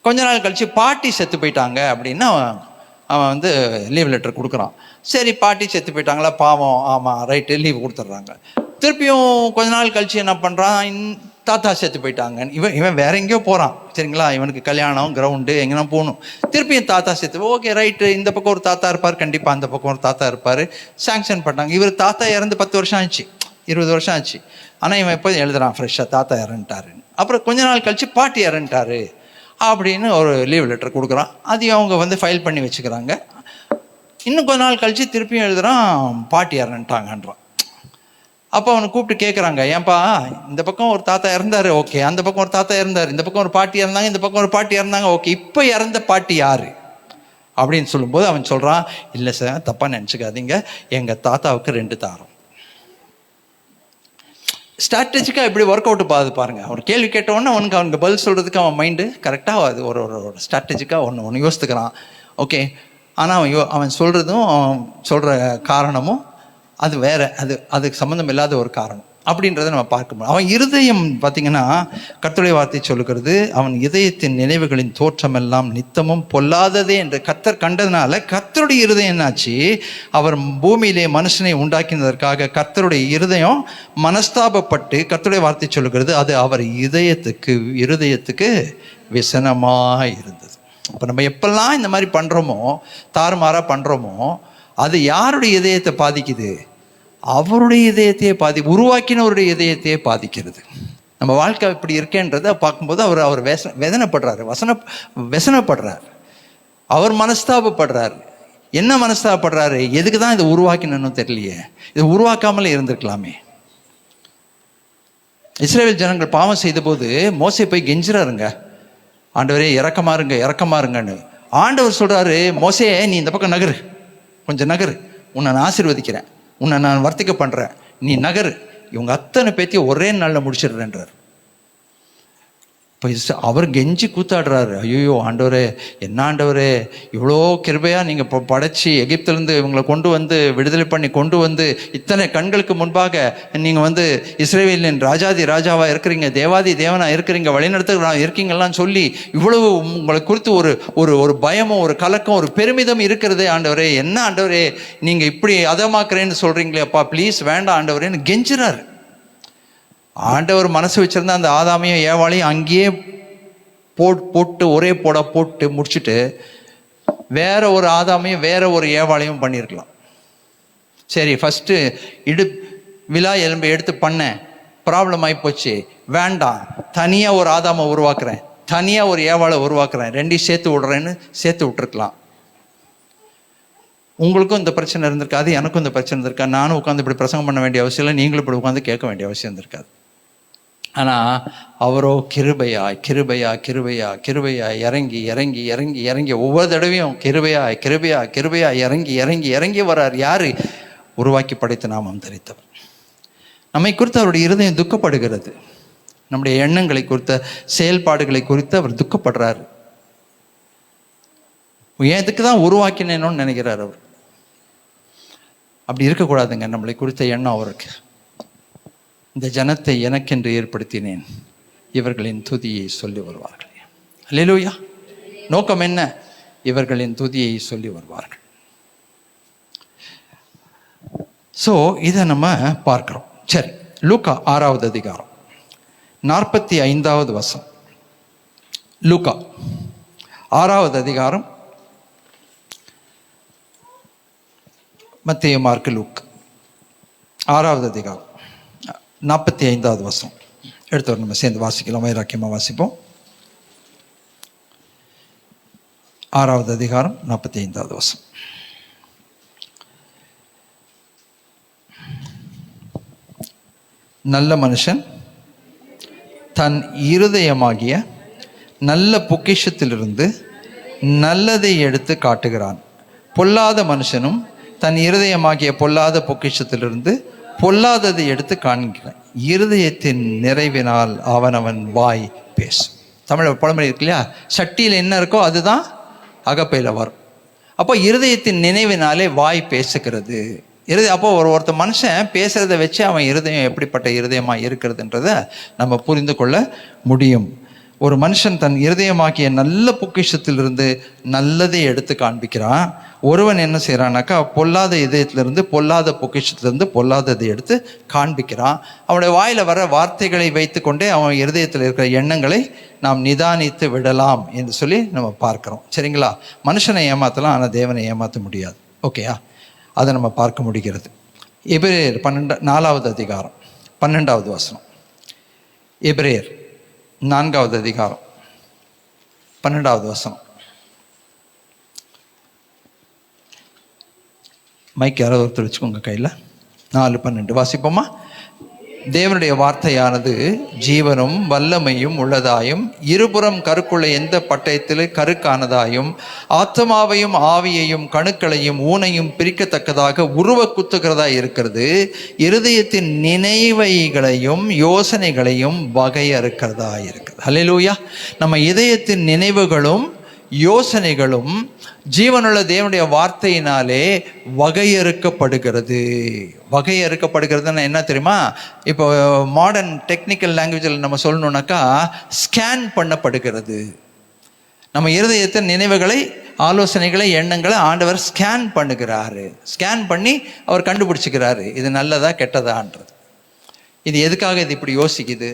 S4: கொஞ்ச நாள் கழித்து பாட்டி செத்து போயிட்டாங்க அப்படின்னா அவன் வந்து லீவ் லெட்டர் கொடுக்குறான். சரி, பாட்டி செத்து போயிட்டாங்களா, பாவம், ஆமாம் ரைட்டு, லீவ் கொடுத்துட்றாங்க. திருப்பியும் கொஞ்ச நாள் கழித்து என்ன பண்ணுறான், தாத்தா செத்து போயிட்டாங்க. இவன் வேற எங்கேயோ போகிறான். சரிங்களா? இவனுக்கு கல்யாணம், கிரவுண்டு, எங்கன்னா போகணும். திருப்பியும் தாத்தா செத்து, ஓகே ரைட்டு, இந்த பக்கம் ஒரு தாத்தா இருப்பார், கண்டிப்பாக அந்த பக்கம் ஒரு தாத்தா இருப்பார், சாங்ஷன் பண்ணாங்க. இவர் தாத்தா இறந்து 10 வருஷம் ஆச்சு, 20 வருஷம் ஆச்சு. ஆனால் இவன் எப்போ எழுதுறான் ஃப்ரெஷ்ஷாக, தாத்தா இறந்துட்டாருன்னு. அப்புறம் கொஞ்ச நாள் கழித்து பாட்டி இறந்துட்டாரு அப்படின்னு ஒரு லீவ் லெட்டர் கொடுக்குறான். அதையும் அவங்க வந்து ஃபைல் பண்ணி வச்சுக்கிறாங்க. இன்னும் கொஞ்ச நாள் கழித்து திருப்பியும் எழுதுகிறான், பாட்டி இறந்துட்டாங்கன்றான். அப்போ அவனை கூப்பிட்டு கேட்குறாங்க, ஏன்பா இந்த பக்கம் ஒரு தாத்தா இறந்தாரு, ஓகே, அந்த பக்கம் ஒரு தாத்தா இறந்தாரு, இந்த பக்கம் ஒரு பாட்டி இறந்தாங்க, இந்த பக்கம் ஒரு பாட்டி இறந்தாங்க, ஓகே, இப்போ இறந்த பாட்டி யாரு அப்படின்னு சொல்லும்போது அவன் சொல்கிறான், இல்லை சார் தப்பாக நினச்சிக்காதீங்க, எங்கள் தாத்தாவுக்கு 2 தாரம். ஸ்ட்ராட்டஜிக்காக எப்படி ஒர்க் அவுட் பாருங்க. அவன் கேள்வி கேட்டோன்னே அவனுக்கு பதில் சொல்கிறதுக்கு அவன் மைண்டு கரெக்டாக அது ஒரு ஸ்ட்ராட்டஜிக்காக ஒன்று யோசித்துக்கிறான். ஓகே, ஆனால் அவன் சொல்கிறதும் அவன் சொல்கிற காரணமும் அது வேற, அதுக்கு சம்மந்தம் இல்லாத ஒரு காரணம் அப்படின்றத நம்ம பார்க்க முடியும். அவன் இருதயம் பார்த்தீங்கன்னா கர்த்தருடைய வார்த்தை சொல்லுகிறது, அவன் இதயத்தின் நினைவுகளின் தோற்றமெல்லாம் நித்தமும் பொல்லாததே என்று கர்த்தர் கண்டதுனால கர்த்தருடைய இருதயம் என்னாச்சு, அவர் பூமியிலே மனுஷனை உண்டாக்கினதற்காக கர்த்தருடைய இருதயம் மனஸ்தாபப்பட்டு, கர்த்தருடைய வார்த்தை சொல்லுகிறது, அது அவர் இருதயத்துக்கு விசனமாக இருந்தது. அப்போ நம்ம எப்பெல்லாம் இந்த மாதிரி பண்ணுறோமோ, தாறுமாறாக பண்ணுறோமோ, அது யாருடைய இதயத்தை பாதிக்குது? அவருடைய இதயத்தையே உருவாக்கினவருடைய இதயத்தையே பாதிக்கிறது. நம்ம வாழ்க்கை இப்படி இருக்கேன்றதை பார்க்கும்போது அவர் வேதனைப்படுறாரு, व्यसனப்படுறார், அவர் மனஸ்தாபப்படுறார். என்ன மனஸ்தாபப்படுறாரு? எதுக்கு தான் இதை உருவாக்கினு தெரியலையே, இதை உருவாக்காமலே இருந்திருக்கலாமே. இஸ்ரவேல் ஜனங்கள் பாவம் செய்த போது மோசே போய் கெஞ்சுறாருங்க, ஆண்டவரே இறக்கமாருங்கன்னு. ஆண்டவர் சொல்றாரு, மோசே நீ இந்த பக்கம் நகரு, கொஞ்சம் நகரு, உன்னை நான் ஆசீர்வதிக்கிறேன், உன்னை நான் வர்த்திக்க பண்ணுறேன், நீ நகரு, இவங்க அத்தனை பேத்தையும் ஒரே நாளில் முடிச்சிடுறேன்றார். இப்போ அவர் கெஞ்சி கூத்தாடுறாரு, ஐயோ ஆண்டவரே, என்ன ஆண்டவரே, இவ்வளோ கிருபையாக நீங்கள் இப்போ படைச்சி எகிப்திலேருந்து இவங்களை கொண்டு வந்து விடுதலை பண்ணி கொண்டு வந்து இத்தனை கண்களுக்கு முன்பாக நீங்கள் இஸ்ரவேலின் ராஜாவாக இருக்கிறீங்க, தேவாதி தேவனாக இருக்கிறீங்க, வழிநடத்த இருக்கீங்கலாம் சொல்லி இவ்வளவு உங்களை குறித்து ஒரு பயமும் ஒரு கலக்கம் ஒரு பெருமிதம் இருக்கிறதே ஆண்டவரே, என்ன ஆண்டவரே நீங்கள் இப்படி அதமாக்குறேன்னு சொல்கிறீங்களே அப்பா, ப்ளீஸ் வேண்டாம் ஆண்டவரேன்னு கெஞ்சுறாரு. ஆண்டவர் மனசு வச்சிருந்தா அந்த ஆதாமையும் ஏவாளையும் அங்கேயே போட்டு ஒரே போட்டு முடிச்சுட்டு வேற ஒரு ஆதாமையும் வேற ஒரு ஏவாளையும் பண்ணியிருக்கலாம். சரி, ஃபஸ்ட்டு விழா எலும்பை எடுத்து பண்ணேன், ப்ராப்ளம் ஆகிப்போச்சு, வேண்டாம், தனியாக ஒரு ஆதாமை உருவாக்குறேன், தனியாக ஒரு ஏவாளை உருவாக்குறேன், 2 சேர்த்து விட்றேன்னு சேர்த்து விட்டுருக்கலாம். உங்களுக்கும் இந்த பிரச்சனை இருந்திருக்காது, எனக்கும் இந்த பிரச்சனை இருந்திருக்கா, நானும் உட்காந்து இப்படி பிரசங்கம் பண்ண வேண்டிய அவசியம் இல்லை, நீங்களும் இப்படி உட்காந்து கேட்க வேண்டிய அவசியம் இருந்திருக்காது. ஆனால் அவரோ கிருபையா இறங்கி ஒவ்வொரு தடவையும் கிருபையா இறங்கி வரார். யாரு? உருவாக்கி படைத்த நாமம் தரித்தவர். நம்மை குறித்து அவருடைய இருதயம் துக்கப்படுகிறது, நம்முடைய எண்ணங்களை குறித்த செயல்பாடுகளை குறித்து அவர் துக்கப்படுறாரு. ஏன் இதுக்கு தான் உருவாக்கினேன்னு நினைக்கிறார் அவர். அப்படி இருக்கக்கூடாதுங்க. நம்மளை குறித்த எண்ணம் அவருக்கு, இந்த ஜனத்தை எனக்கென்று ஏற்படுத்தினேன், இவர்களின் துதியை சொல்லி வருவார்கள். அல்லேலூயா. நோக்கம் என்ன? இவர்களின் துதியை சொல்லி வருவார்கள். ஸோ இதை நம்ம பார்க்கிறோம். சரி, லூக்கா 6வது அதிகாரம் 45வது வசனம். லூக்கா 6வது அதிகாரம், மத்தேயு, மார்க்கு, லூக் 6வது அதிகாரம் 45வது வசனம் எடுத்து நம்ம சேர்ந்து வாசிக்கலாம், வைராக்கியமாக வாசிப்போம். 6வது அதிகாரம் 45வது வசனம். நல்ல மனுஷன் தன் இருதயமாகிய நல்ல பொக்கிஷத்திலிருந்து நல்லதை எடுத்து காட்டுகிறான், பொல்லாத மனுஷனும் தன் இருதயமாகிய பொல்லாத பொக்கிஷத்திலிருந்து பொல்லாததை எடுத்து காண்கிறான். இருதயத்தின் நிறைவினால் அவனவன் வாய் பேசும். தமிழ் பழமொழி இருக்கு இல்லையா, சட்டியில் என்ன இருக்கோ அதுதான் அகப்பையில் வரும். அப்போ இருதயத்தின் நினைவினாலே வாய் பேசுகிறது. அப்போ ஒருத்த மனுஷன் பேசுறதை வச்சு அவன் இருதயம் எப்படிப்பட்ட இருதயமாக இருக்கிறதுன்றத நம்ம புரிந்து கொள்ள முடியும். ஒரு மனுஷன் தன் இருதயமாக்கிய நல்ல பொக்கிஷத்திலிருந்து நல்லதை எடுத்து காண்பிக்கிறான். ஒருவன் என்ன செய்கிறான்னாக்கா, பொல்லாத இதயத்திலிருந்து பொல்லாத பொக்கிஷத்திலிருந்து பொல்லாததை எடுத்து காண்பிக்கிறான். அவனுடைய வாயில் வர வார்த்தைகளை வைத்து கொண்டே அவன் இருதயத்தில் இருக்கிற எண்ணங்களை நாம் நிதானித்து விடலாம் என்று சொல்லி நம்ம பார்க்குறோம். சரிங்களா? மனுஷனை ஏமாற்றலாம், ஆனால் தேவனை ஏமாற்ற முடியாது. ஓகேயா? அதை நம்ம பார்க்க முடிகிறது. எபிரேயர் 4வது அதிகாரம் 12வது வசனம். எபிரேயர் 4வது அதிகாரம் 12வது வசனம். மைக் யாராவது ஒருத்தர் வச்சுக்கோங்க கையில். 4:12 வாசிப்போமா? தேவனுடைய வார்த்தையானது ஜீவனும் வல்லமையும் உள்ளதாயும் இருபுறம் கருக்குள்ள எந்த பட்டயத்தில் கருக்கானதாயும் ஆத்மாவையும் ஆவியையும் கணுக்களையும் ஊனையும் பிரிக்கத்தக்கதாக உருவ குத்துகிறதா இருக்கிறது. இருதயத்தின் நினைவைகளையும் யோசனைகளையும் வகையறுக்கிறதா இருக்கிறது. அல்லேலூயா. நம்ம இதயத்தின் நினைவுகளும் யோசனைகளும் ஜீவனுள்ள தேவனுடைய வார்த்தையினாலே வகையறுக்கப்படுகிறது. வகையறுக்கப்படுகிறதுன்னா என்ன தெரியுமா? இப்போ மாடர்ன் டெக்னிக்கல் லாங்குவேஜில் நம்ம சொல்லணுன்னாக்கா ஸ்கேன் பண்ணப்படுகிறது. நம்ம இருதயத்தின் நினைவுகளை, ஆலோசனைகளை, எண்ணங்களை ஆண்டவர் ஸ்கேன் பண்ணுகிறாரு. ஸ்கேன் பண்ணி அவர் கண்டுபிடிச்சிக்கிறாரு இது நல்லதா கெட்டதான்றது. இது எதுக்காக இது இப்படி யோசிக்குது,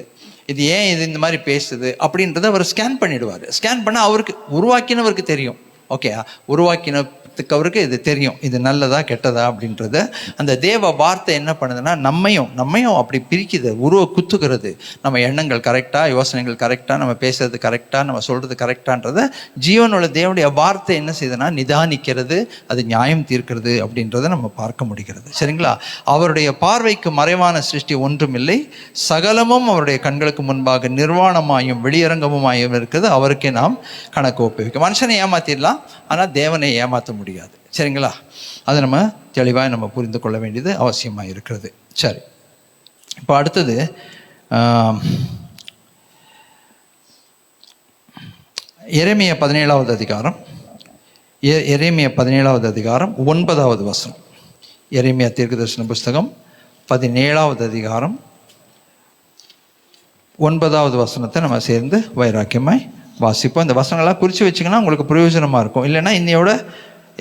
S4: இது ஏன் இது இந்த மாதிரி பேசுது அப்படின்றத அவர் ஸ்கேன் பண்ணிடுவார். ஸ்கேன் பண்ணால் அவருக்கு உருவாக்கினவருக்கு தெரியும். ஓகே, உருவாக்கினத்துக்கு அவருக்கு இது தெரியும், இது நல்லதா கெட்டதா அப்படின்றத. அந்த தேவ வார்த்தை என்ன பண்ணுதுன்னா நம்மையும் அப்படி பிரிக்குது, உருவ குத்துகிறது. நம்ம எண்ணங்கள் கரெக்டாக, யோசனைகள் கரெக்டாக, நம்ம பேசுறது கரெக்டாக, நம்ம சொல்கிறது கரெக்டான்றத ஜீவனுள்ள தேவனுடைய வார்த்தை என்ன செய்யுதுன்னா நிதானிக்கிறது, அது நியாயம் தீர்க்கிறது அப்படின்றத நம்ம பார்க்க முடிகிறது. சரிங்களா? அவருடைய பார்வைக்கு மறைவான சிருஷ்டி ஒன்றும் இல்லை, சகலமும் அவருடைய கண்களுக்கு முன்பாக நிர்வாணமாயும் வெளியரங்கமாயும் இருக்குது. அவருக்கே நாம் கணக்கு ஒப்புவிக்கும். மனுஷனை ஏமாத்திடலாம், ஆனால் தேவனை ஏமாற்ற முடியாது. சரிங்களா? அதை நம்ம தெளிவாக நம்ம புரிந்து கொள்ள வேண்டியது அவசியமாக இருக்கிறது. சரி, இப்போ அடுத்தது எரேமியா 17வது அதிகாரம். எரேமியா 17வது அதிகாரம் 9வது வசனம். எரேமியா தீர்க்கதரிசன புஸ்தகம் 17வது அதிகாரம் 9வது வசனத்தை நம்ம சேர்ந்து வைராக்கியமாய் வாசிப்போம். இந்த வசனங்களாக குறித்து வச்சிங்கன்னா உங்களுக்கு பிரயோஜனமாக இருக்கும். இல்லைன்னா இன்னையோட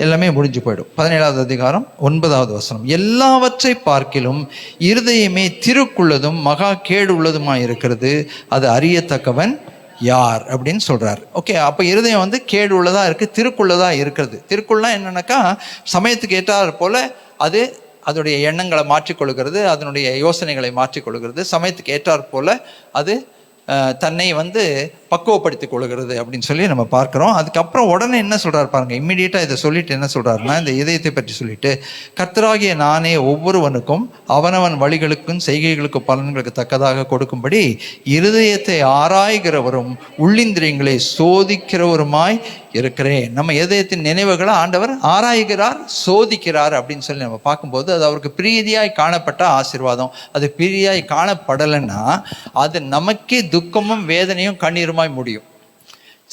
S4: எல்லாமே முடிஞ்சு போயிடும். 17வது அதிகாரம் 9வது வசனம். எல்லாவற்றை பார்க்கிலும் இருதயமே திருக்குள்ளதும் மகா கேடு உள்ளதுமாக இருக்கிறது, அது அறியத்தக்கவன் யார் அப்படின்னு சொல்கிறார். ஓகே, அப்போ இருதயம் வந்து கேடு உள்ளதாக இருக்குது, திருக்குள்ளதாக இருக்கிறது. திருக்குள்ளா என்னன்னாக்கா சமயத்துக்கு ஏற்றாற் போல் அது அதனுடைய எண்ணங்களை மாற்றிக்கொள்கிறது, அதனுடைய யோசனைகளை மாற்றிக்கொள்கிறது. சமயத்துக்கு ஏற்றாற் போல் அது தன்னை வந்து பக்குவப்படுத்திக் கொள்கிறது அப்படின்னு சொல்லி நம்ம பார்க்குறோம். அதுக்கப்புறம் உடனே என்ன சொல்கிறார் பாருங்கள். இம்மிடியேட்டாக இதை சொல்லிட்டு என்ன சொல்கிறாருன்னா, இந்த இதயத்தை பற்றி சொல்லிட்டு, கர்த்தராகிய நானே ஒவ்வொருவனுக்கும் அவனவன் வழிகளுக்கும் செய்கைகளுக்கு பலன்களுக்கு தக்கதாக கொடுக்கும்படி இருதயத்தை ஆராய்கிறவரும் உள்ளிந்திரியங்களை சோதிக்கிறவருமாய் இருக்கிறேன். நம்ம இதயத்தின் நினைவுகளை ஆண்டவர் ஆராய்கிறார், சோதிக்கிறார் அப்படின்னு சொல்லி நம்ம பார்க்கும்போது அது அவருக்கு பிரீதியாய் காணப்பட்ட ஆசீர்வாதம். அது பிரீதியாய் காணப்படலைன்னா அது நமக்கே துக்கமும் வேதனையும் கண்ணீருமாய் முடியும்.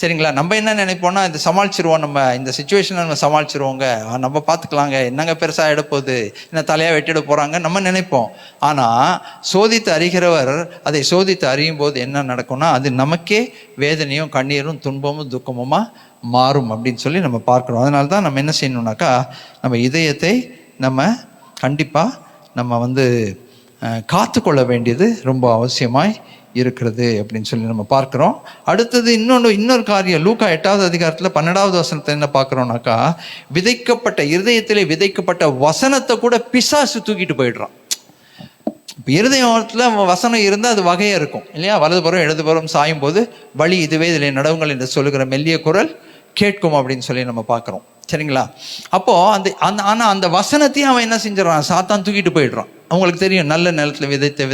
S4: சரிங்களா? நம்ம என்ன நினைப்போம்னா, இந்த சமாளிச்சிருவோம், நம்ம இந்த சுச்சுவேஷனை நம்ம சமாளிச்சிருவோங்க, நம்ம பார்த்துக்கலாங்க, என்னங்க பெருசாக எடுப்போகுது, என்ன தலையாக வெட்டிட போகிறாங்க நம்ம நினைப்போம். ஆனால் சோதித்து அறிகிறவர் அதை சோதித்து அறியும் போது என்ன நடக்கும்னா, அது நமக்கே வேதனையும் கண்ணீரும் துன்பமும் துக்கமுமா மாறும் அப்படின்னு சொல்லி நம்ம பார்க்குறோம். அதனால தான் நம்ம என்ன செய்யணும்னாக்கா, நம்ம இதயத்தை நம்ம கண்டிப்பாக நம்ம வந்து காத்துக்கொள்ள வேண்டியது ரொம்ப அவசியமாய் இருக்கிறது அப்படின்னு சொல்லி நம்ம பார்க்குறோம். அடுத்தது இன்னொரு காரியம், லூக்கா 8வது அதிகாரத்தில் 12வது வசனத்தை என்ன பார்க்குறோம்னாக்கா, விதைக்கப்பட்ட இருதயத்திலே விதைக்கப்பட்ட வசனத்தை கூட பிசாசு தூக்கிட்டு போயிடுறான். இப்போ இருதயத்தில் வசனம் இருந்தால் அது வகையாக இருக்கும் இல்லையா? வலதுபுறம் இடதுபுறம் சாயும் போது வழி இதுவே இதில் நடவுங்கள் என்று சொல்லுகிற மெல்லிய குரல் கேட்கும் அப்படின்னு சொல்லி நம்ம பார்க்குறோம். சரிங்களா? அப்போது ஆனால் அந்த வசனத்தையும் அவன் என்ன செஞ்சிடறான், சாத்தான் தூக்கிட்டு போயிடுறான். அவங்களுக்கு தெரியும், நல்ல நிலத்தில் விதைத்த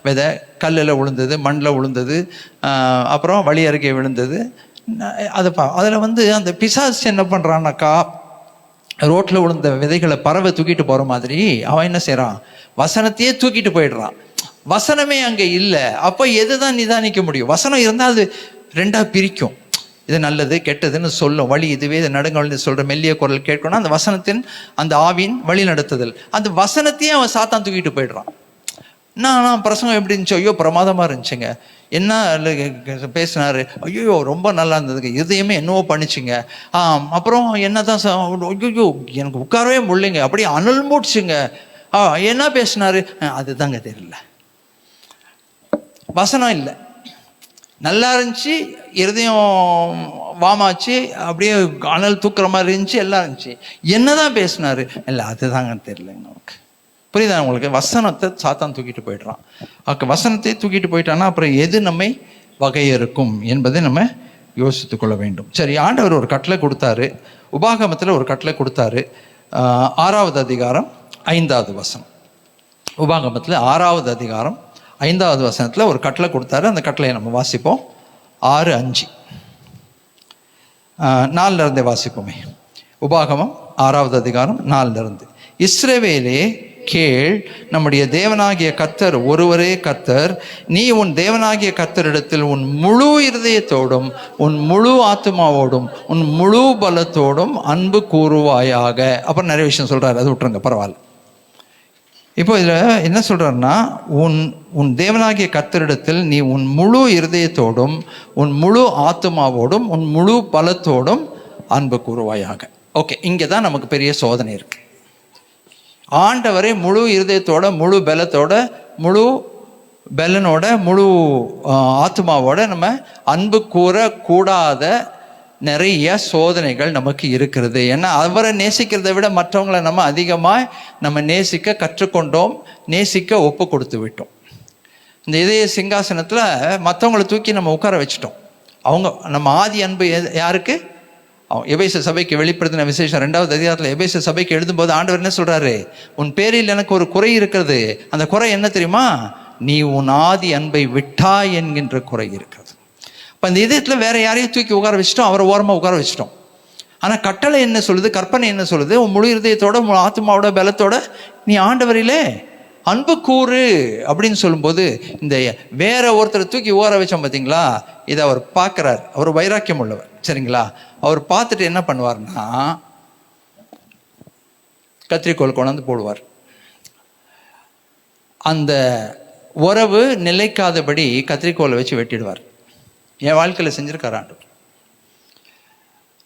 S4: விதை கல்லில் விழுந்தது, மண்ணில் விழுந்தது, அப்புறம் வழி அருகே விழுந்தது. அதில் வந்து அந்த பிசாசு என்ன பண்ணுறான்னாக்கா, ரோட்டில் விழுந்த விதைகளை பறவை தூக்கிட்டு போகிற மாதிரி அவன் என்ன செய்கிறான், வசனத்தையே தூக்கிட்டு போயிடுறான். வசனமே அங்கே இல்லை. அப்போ எது தான் நிதானிக்க முடியும்? வசனம் இருந்தால் அது ரெண்டாக பிரிக்கும், இது நல்லது கெட்டதுன்னு சொல்லும். வழி இதுவே இது நடுங்கள்னு சொல்கிற மெல்லிய குரல் கேட்கணும். அந்த வசனத்தின் அந்த ஆவின் வழி நடத்துதல், அந்த வசனத்தையே அவன் சாத்தான் தூக்கிட்டு போயிடுறான். நான் பிரசங்கம் எப்படி இருந்துச்சு, ஐயோ பிரமாதமாக இருந்துச்சுங்க, என்ன பேசினாரு, ஐயோ ரொம்ப நல்லா இருந்ததுங்க, இதயமே என்னவோ பண்ணிச்சுங்க, அப்புறம் என்ன தான் ஐயோ எனக்கு உட்காரவே முடியலைங்க, அப்படியே அனல் மூடிச்சுங்க, என்ன பேசினாரு, அதுதாங்க தெரியல. வசனம் இல்லை, நல்லா இருந்துச்சு, இருதயம் வாமாச்சு, அப்படியே அனல் தூக்குற மாதிரி இருந்துச்சு, எல்லாம் இருந்துச்சு, என்னதான் பேசினாரு, இல்லை அதுதாங்க தெரியலங்க நமக்கு. புரியுதா உங்களுக்கு? வசனத்தை சாத்தான் தூக்கிட்டு போயிடுறான். வசனத்தை தூக்கிட்டு போயிட்டான்னா அப்புறம் எது நம்மை வகையறுக்கும் என்பதை நம்ம யோசித்து கொள்ள வேண்டும். சரி, ஆண்டவர் ஒரு கட்டளை கொடுத்தாரு, உபாகமத்தில் ஒரு கட்டளை கொடுத்தாரு. 6வது அதிகாரம் 5வது வசனம். உபாகமத்தில் 6வது அதிகாரம் 5வது வசனத்தில் ஒரு கட்டளை கொடுத்தாரு. அந்த கட்டளையை நம்ம வாசிப்போம். 6:5 4 வாசிப்போமே. உபாகமம் 6வது அதிகாரம் 4. இஸ்ரவேலே கேள், நம்முடைய தேவனாகிய கர்த்தர் ஒருவரே கர்த்தர். நீ உன் தேவனாகிய கர்த்தரிடத்தில் உன் முழு இருதயத்தோடும் உன் முழு ஆத்மாவோடும் உன் முழு பலத்தோடும் அன்பு கூறுவாயாக. அப்புறம் நிறைய விஷயம் சொல்றாரு, அது விட்டுருங்க, பரவாயில்ல. இப்போ இதில் என்ன சொல்றாருன்னா, உன் தேவனாகிய கர்த்தரிடத்தில் நீ உன் முழு இருதயத்தோடும் உன் முழு ஆத்மாவோடும் உன் முழு பலத்தோடும் அன்பு கூறுவாயாக. ஓகே, இங்கே தான் நமக்கு பெரிய சோதனை இருக்கு. ஆண்டவரை முழு இருதயத்தோட முழு பலத்தோட முழு பலனோட முழு ஆத்மாவோட நம்ம அன்பு கூறக்கூடாத நிறைய சோதனைகள் நமக்கு இருக்கிறது. ஏன்னா அவரை நேசிக்கிறதை விட மற்றவங்களை நம்ம அதிகமாக நம்ம நேசிக்க கற்றுக்கொண்டோம், நேசிக்க ஒப்பு கொடுத்து விட்டோம். இந்த இதய சிங்காசனத்தில் மற்றவங்களை தூக்கி நம்ம உட்கார வச்சுட்டோம். அவங்க நம்ம ஆதி அன்பு யாருக்கு? எபேசு சபைக்கு வெளிப்படுத்தின விசேஷம் 2வது அதிகாரத்தில் எபேசு சபைக்கு எழுதும்போது ஆண்டவர் என்ன சொல்றாரு? உன் பேரில் எனக்கு ஒரு குறை இருக்கிறது. அந்த குறை என்ன தெரியுமா? நீ உன் ஆதி அன்பை விட்டாய் என்கின்ற குறை இருக்கிறது. இப்போ இந்த இதயத்தில் வேற யாரையும் தூக்கி உட்கார வச்சுட்டோம், அவரை ஓரமாக உட்கார வச்சுட்டோம். ஆனால் கட்டளை என்ன சொல்லுது, கற்பனை என்ன சொல்லுது? உன் முழு இருதயத்தோட முழு ஆத்மாவோட பலத்தோட நீ ஆண்டவரிலே அன்பு கூறு அப்படின்னு சொல்லும்போது, இந்த வேற ஒருத்தரை தூக்கி ஓர வச்சோம் பார்த்தீங்களா, இதை அவர் பார்க்குறார். அவர் வைராக்கியம் உள்ளவர், சரிங்களா? அவர் பார்த்துட்டு என்ன பண்ணுவார்னா, கத்திரிக்கோள் கொண்டாந்து போடுவார். அந்த உறவு நிலைக்காதபடி கத்திரிக்கோளை வச்சு வெட்டிடுவார். என் வாழ்க்கையில் செஞ்சிருக்கார் ஆண்டவர்.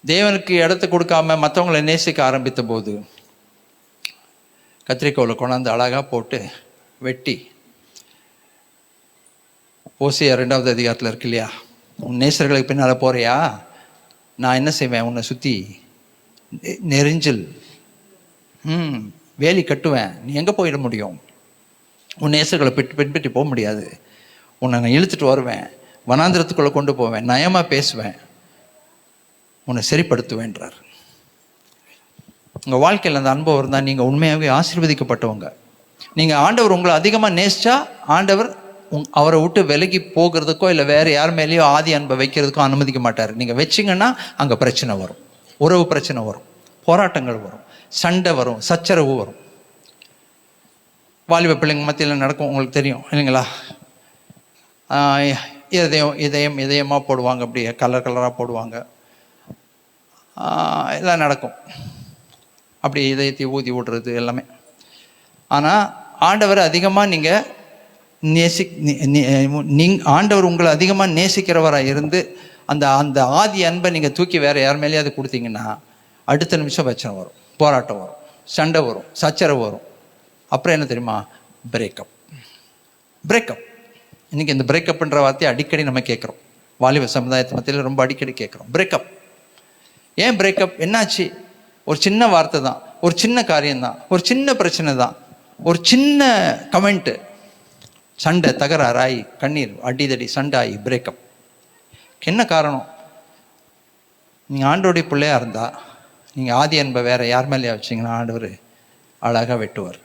S4: தேவனுக்கு இடத்த கொடுக்காம மற்றவங்களை நேசிக்க ஆரம்பித்த போது கத்திரிக்கோளை கொண்டாந்து அழகாக போட்டு வெட்டி, ஓசியா 2வது அதிகாரத்தில் இருக்கு இல்லையா, உன் நேசர்களுக்கு பின்னால் போறியா, நான் என்ன செய்வேன், உன்னை சுற்றி நெரிஞ்சல் வேலி கட்டுவேன், நீ எங்கே போயிட முடியும், உன் நேசர்களை பின்பற்றி போக முடியாது, உன்னை நான் இழுத்துட்டு வருவேன், வனாந்திரத்துக்குள்ளே கொண்டு போவேன், நயமாக பேசுவேன், உன்னை சரிப்படுத்துவேன்றார். உங்கள் வாழ்க்கையில் அந்த அனுபவம் இருந்தால் நீங்கள் உண்மையாகவே ஆசீர்வதிக்கப்பட்டவங்க. நீங்கள் ஆண்டவர் உங்களை அதிகமாக நேசிச்சா ஆண்டவர் அவரை விட்டு விலகி போகிறதுக்கோ இல்லை வேறு யார் மேலேயோ ஆதி அன்பை வைக்கிறதுக்கோ அனுமதிக்க மாட்டார். நீங்கள் வச்சிங்கன்னா அங்கே பிரச்சனை வரும், உறவு பிரச்சனை வரும், போராட்டங்கள் வரும், சண்டை வரும், சச்சரவு வரும். வாலிப பிள்ளைங்க மத்தியில் நடக்கும், உங்களுக்கு தெரியும் இல்லைங்களா? இதயமாக போடுவாங்க, அப்படியே கலர் கலராக போடுவாங்க, எல்லாம் நடக்கும். அப்படி இதயத்தை ஊதி விடுறது எல்லாமே. ஆனால் ஆண்டவர் அதிகமாக நீங்கள் ஆண்டவர் உங்களை அதிகமாக நேசிக்கிறவராக இருந்து அந்த அந்த ஆதி அன்பை நீங்கள் தூக்கி வேறு யார் மேலேயாவது கொடுத்தீங்கன்னா அடுத்த நிமிஷம் பிரச்சனை வரும், போராட்டம் வரும், சண்டை வரும், சச்சரவு வரும். அப்புறம் என்ன தெரியுமா? பிரேக்கப். இன்னைக்கு இந்த பிரேக்கப்ன்ற வார்த்தையை அடிக்கடி நம்ம கேட்குறோம். வாலிப சமுதாயத்து மத்தியில் ரொம்ப அடிக்கடி கேட்குறோம் பிரேக்கப். ஏன் பிரேக்கப்? என்னாச்சு? ஒரு சின்ன வார்த்தை தான், ஒரு சின்ன காரியம்தான், ஒரு சின்ன பிரச்சனை தான், ஒரு சின்ன கமெண்ட்டு, சண்டை, தகராறாய், கண்ணீர், அடிதடி, சண்டாயி, பிரேக்கப். என்ன காரணம்? நீங்கள் ஆண்டோடைய பிள்ளையா இருந்தால் நீங்கள் ஆதி அன்பை வேற யார் மேலேயா வச்சிங்கன்னா ஆண்டவர் அழகாக வெட்டுவார்.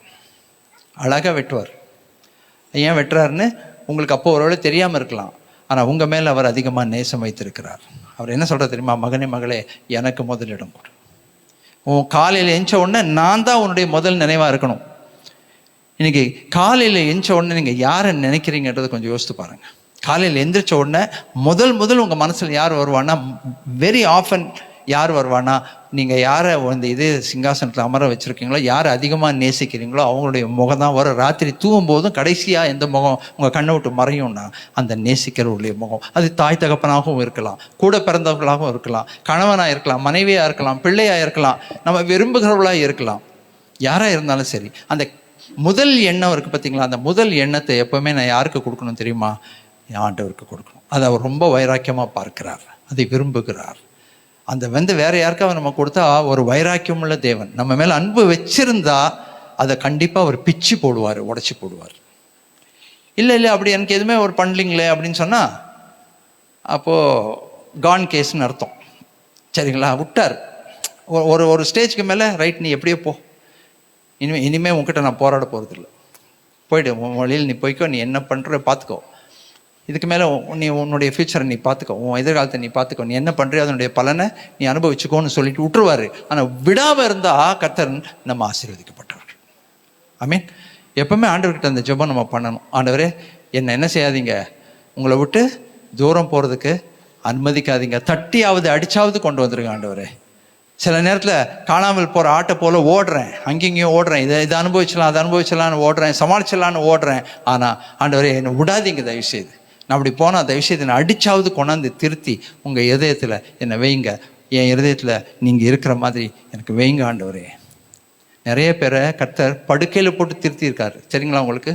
S4: ஏன் வெட்டுறாருன்னு உங்களுக்கு அப்போ ஒருவேளை தெரியாமல் இருக்கலாம். ஆனால் உங்கள் மேலே அவர் அதிகமாக நேசம் வைத்திருக்கிறார். அவர் என்ன சொல்கிறார் தெரியுமா? மகனே மகளே, எனக்கு முதலிடம் கொடு. உன் காலையில் எஞ்ச உடனே நான் தான் உன்னுடைய முதல் நினைவாக இருக்கணும். இன்னைக்கு காலையில் எஞ்ச உடனே நீங்கள் யாரை நினைக்கிறீங்கன்றதை கொஞ்சம் யோசித்து பாருங்கள். காலையில் எந்திரிச்ச உடனே முதல் உங்கள் மனசில் யார் வருவான்னா, வெரி ஆஃபன் யார் வருவானா, நீங்கள் யாரை இந்த இதே சிங்காசனத்தில் அமர வச்சுருக்கீங்களோ, யாரை அதிகமாக நேசிக்கிறீங்களோ அவங்களுடைய முகம் தான் வரும். ராத்திரி தூங்கும் போதும் கடைசியாக எந்த முகம் உங்கள் கண்ணை விட்டு மறையும்னா அந்த நேசிக்கிறவருடைய முகம். அது தாய் தகப்பனாகவும் இருக்கலாம், கூட பிறந்தவர்களாகவும் இருக்கலாம், கணவனாக இருக்கலாம், மனைவியாக இருக்கலாம், பிள்ளையாக இருக்கலாம், நம்ம விரும்புகிறவர்களாக இருக்கலாம். யாராக இருந்தாலும் சரி, அந்த முதல் எண்ணம் இருக்குது பார்த்தீங்களா, அந்த முதல் எண்ணத்தை எப்போவுமே நான் யாருக்கு கொடுக்கணும் தெரியுமா? ஆண்டவருக்கு கொடுக்கணும். அதை அவர் ரொம்ப வைராக்கியமாக பார்க்கிறார், அதை விரும்புகிறார். அந்த வேற யாருக்காவது நம்ம கொடுத்தா ஒரு வைராக்கியம் உள்ள தேவன் நம்ம மேலே அன்பு வச்சிருந்தா அதை கண்டிப்பாக அவர் பிச்சு போடுவார், உடச்சி போடுவார். இல்லை அப்படி எனக்கு எதுவுமே ஒரு பண்ணலிங்களே அப்படின்னு சொன்னால் அப்போது கான் கேஸ்ன்னு அர்த்தம். சரிங்களா? விட்டார். ஒரு ஸ்டேஜ்க்கு மேலே ரைட், நீ எப்படியோ போ, இனிமேல் உங்ககிட்ட நான் போராட போகிறதில்ல, போயிடு, உன் வழியில் நீ போய்க்கோ, நீ என்ன பண்ணுற பார்த்துக்கோ, இதுக்கு மேலே நீ உன்னுடைய ஃப்யூச்சரை நீ பார்த்துக்கோ, உன் எதிர்காலத்தை நீ பார்த்துக்கோ, நீ என்ன பண்ணுறியோ அதனுடைய பலனை நீ அனுபவிச்சுக்கோன்னு சொல்லிட்டு விட்டுருவார். ஆனால் விடாமல் இருந்தால் கர்த்தர் நம்ம ஆசீர்வதிக்கப்பட்டவர்கள். ஐ மீன் எப்பவுமே ஆண்டவர்கிட்ட அந்த ஜெபம் நம்ம பண்ணணும். ஆண்டவரே என்ன செய்யாதீங்க, உங்களை விட்டு தூரம் போகிறதுக்கு அனுமதிக்காதீங்க, தட்டியாவது அடிச்சாவது கொண்டு வந்துருங்க ஆண்டவரே. சில நேரத்தில் காணாமல் போகிற ஆட்டை போல் ஓடுறேன், அங்கேயும் ஓடுறேன், இதை அனுபவிச்சலாம் அதை அனுபவிச்சலான்னு ஓடுறேன், சமாளிச்சலான்னு ஓடுறேன். ஆனால் ஆண்டவரே என்னை விடாதீங்க தயவுசெய்து, நான் அப்படி போனால் தயவுசெய்து என்னை அடிச்சாவது கொண்டாந்து திருத்தி உங்கள் இதயத்தில் என்னை வைங்க, என் இருதயத்தில் நீங்கள் இருக்கிற மாதிரி எனக்கு வைங்க ஆண்டவரே. நிறைய பேரை கர்த்தர் படுக்கையில் போட்டு திருத்தியிருக்காரு சரிங்களா உங்களுக்கு.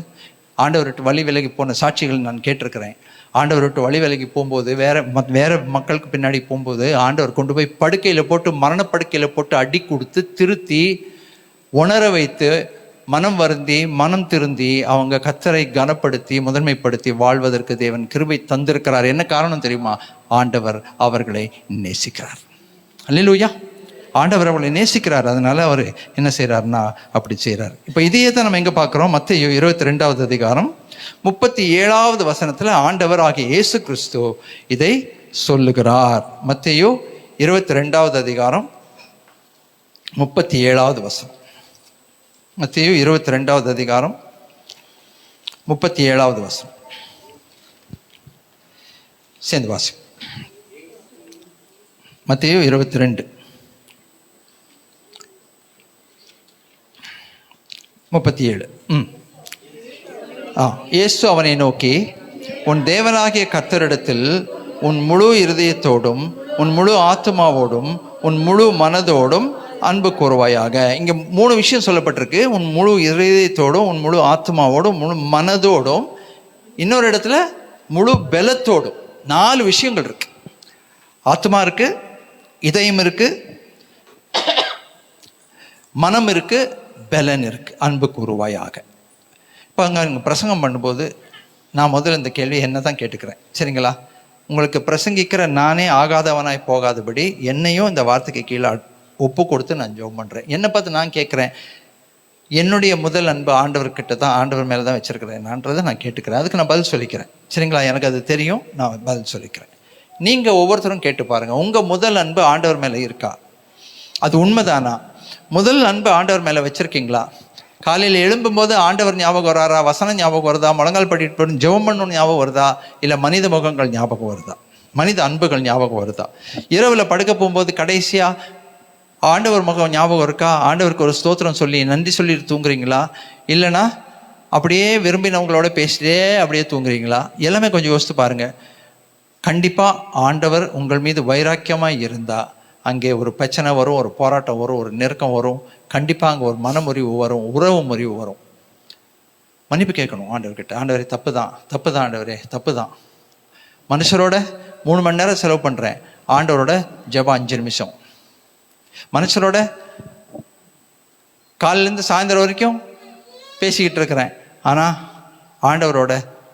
S4: ஆண்டவர் விட்டு வழி விலகி போன சாட்சிகள் நான் கேட்டிருக்கிறேன். ஆண்டவர் விட்டு வழி விலகி போகும்போது வேற மக்களுக்கு பின்னாடி போகும்போது ஆண்டவர் கொண்டு போய் படுக்கையில் போட்டு மரணப்படுக்கையில் போட்டு அடி கொடுத்து திருத்தி உணர வைத்து மனம் வருந்தி மனம் திருந்தி அவங்க கர்த்தரை கனப்படுத்தி முதன்மைப்படுத்தி வாழ்வதற்கு தேவன் கிருபை தந்திருக்கிறார். என்ன காரணம் தெரியுமா? ஆண்டவர் அவர்களை நேசிக்கிறார். அல்லேலூயா. ஆண்டவர் அவர்களை நேசிக்கிறார். அதனால அவர் என்ன செய்கிறார்னா அப்படி செய்கிறார். இப்போ இதையே தான் நம்ம எங்கே பார்க்குறோம்? மத்தேயு 22வது அதிகாரம் 37வது வசனத்தில் ஆண்டவர் ஆகிய இயேசு கிறிஸ்து இதை சொல்லுகிறார். மத்தேயு 22வது அதிகாரம் 37வது வசனம். மத்தேயு 22வது அதிகாரம் 37வது வசனம் சேர்ந்து வாசி. மத்தேயு 22 37. இயேசு அவனை நோக்கி, உன் தேவனாகிய கர்த்தரிடத்தில் உன் முழு இருதயத்தோடும் உன் முழு ஆத்மாவோடும் உன் முழு மனதோடும் அன்பு கூறுவாயாக. இங்கே 3 விஷயம் சொல்லப்பட்டிருக்கு. உன் முழு இருதயத்தோடும் உன் முழு ஆத்மாவோடும் முழு மனதோடும், இன்னொரு இடத்துல முழு பலத்தோடும். 4 விஷயங்கள் இருக்கு. ஆத்மா இருக்கு, இதயம் இருக்கு, மனம் இருக்கு, பலன் இருக்கு. அன்பு கூறுவாயாக. இப்போ அங்கே பிரசங்கம் பண்ணும்போது நான் முதல்ல இந்த கேள்வி என்ன தான் கேட்டுக்கிறேன் சரிங்களா. உங்களுக்கு பிரசங்கிக்கிற நானே ஆகாதவனாய் போகாதபடி என்னையும் இந்த வார்த்தைக்கு கீழே ஒப்பு கொடுத்து நான் ஜெபம் பண்ணுறேன். என்னை பார்த்து நான் கேட்குறேன், என்னுடைய முதல் அன்பு ஆண்டவர்கிட்ட தான், ஆண்டவர் மேலே தான் வச்சுருக்கிறேன்ன்றதை நான் கேட்டுக்கிறேன். அதுக்கு நான் பதில் சொல்லிக்கிறேன் சரிங்களா. எனக்கு அது தெரியும், நான் பதில் சொல்லிக்கிறேன். நீங்கள் ஒவ்வொருத்தரும் கேட்டு பாருங்கள், உங்கள் முதல் அன்பு ஆண்டவர் மேலே இருக்கா? அது உண்மைதானா? முதல் அன்பு ஆண்டவர் மேலே வச்சுருக்கீங்களா? காலையில் எழும்பும்போது ஆண்டவர் ஞாபகம் வராரா? வசனம் ஞாபகம் வருதா? முழங்கால் படிட்டு ஜெபம் பண்ணணும் ஞாபகம் வருதா? இல்லை மனித முகங்கள் ஞாபகம் வருதா? மனித அன்புகள் ஞாபகம் வருதா? இரவில் படுக்க போகும்போது கடைசியாக ஆண்டவர் முகம் ஞாபகம் இருக்கா? ஆண்டவருக்கு ஒரு ஸ்தோத்திரம் சொல்லி நன்றி சொல்லிட்டு தூங்குறீங்களா? இல்லைனா அப்படியே விரும்பினவங்களோட பேசிட்டே அப்படியே தூங்குறீங்களா? எல்லாமே கொஞ்சம் யோசித்து பாருங்கள். கண்டிப்பாக ஆண்டவர் உங்கள் மீது வைராக்கியமாக இருந்தால் அங்கே ஒரு பிரச்சனை வரும், ஒரு போராட்டம் வரும், ஒரு நெருக்கம் வரும். கண்டிப்பாக அங்கே ஒரு மனமுறிவு வரும், உறவு முறிவு வரும். மன்னிப்பு கேட்கணும் ஆண்டவர்கிட்ட. ஆண்டவரே தப்பு தான் ஆண்டவரே தப்பு தான். மனுஷரோட 3 மணி நேரம் செலவு பண்ணுறேன், ஆண்டவரோட ஜெபம் 5 நிமிஷம். மனுஷரோட காலையிலேருந்து சாயந்தரம் வரைக்கும் பேசிக்கிட்டு இருக்கிறேன், ஆனால் ஆண்டவரோட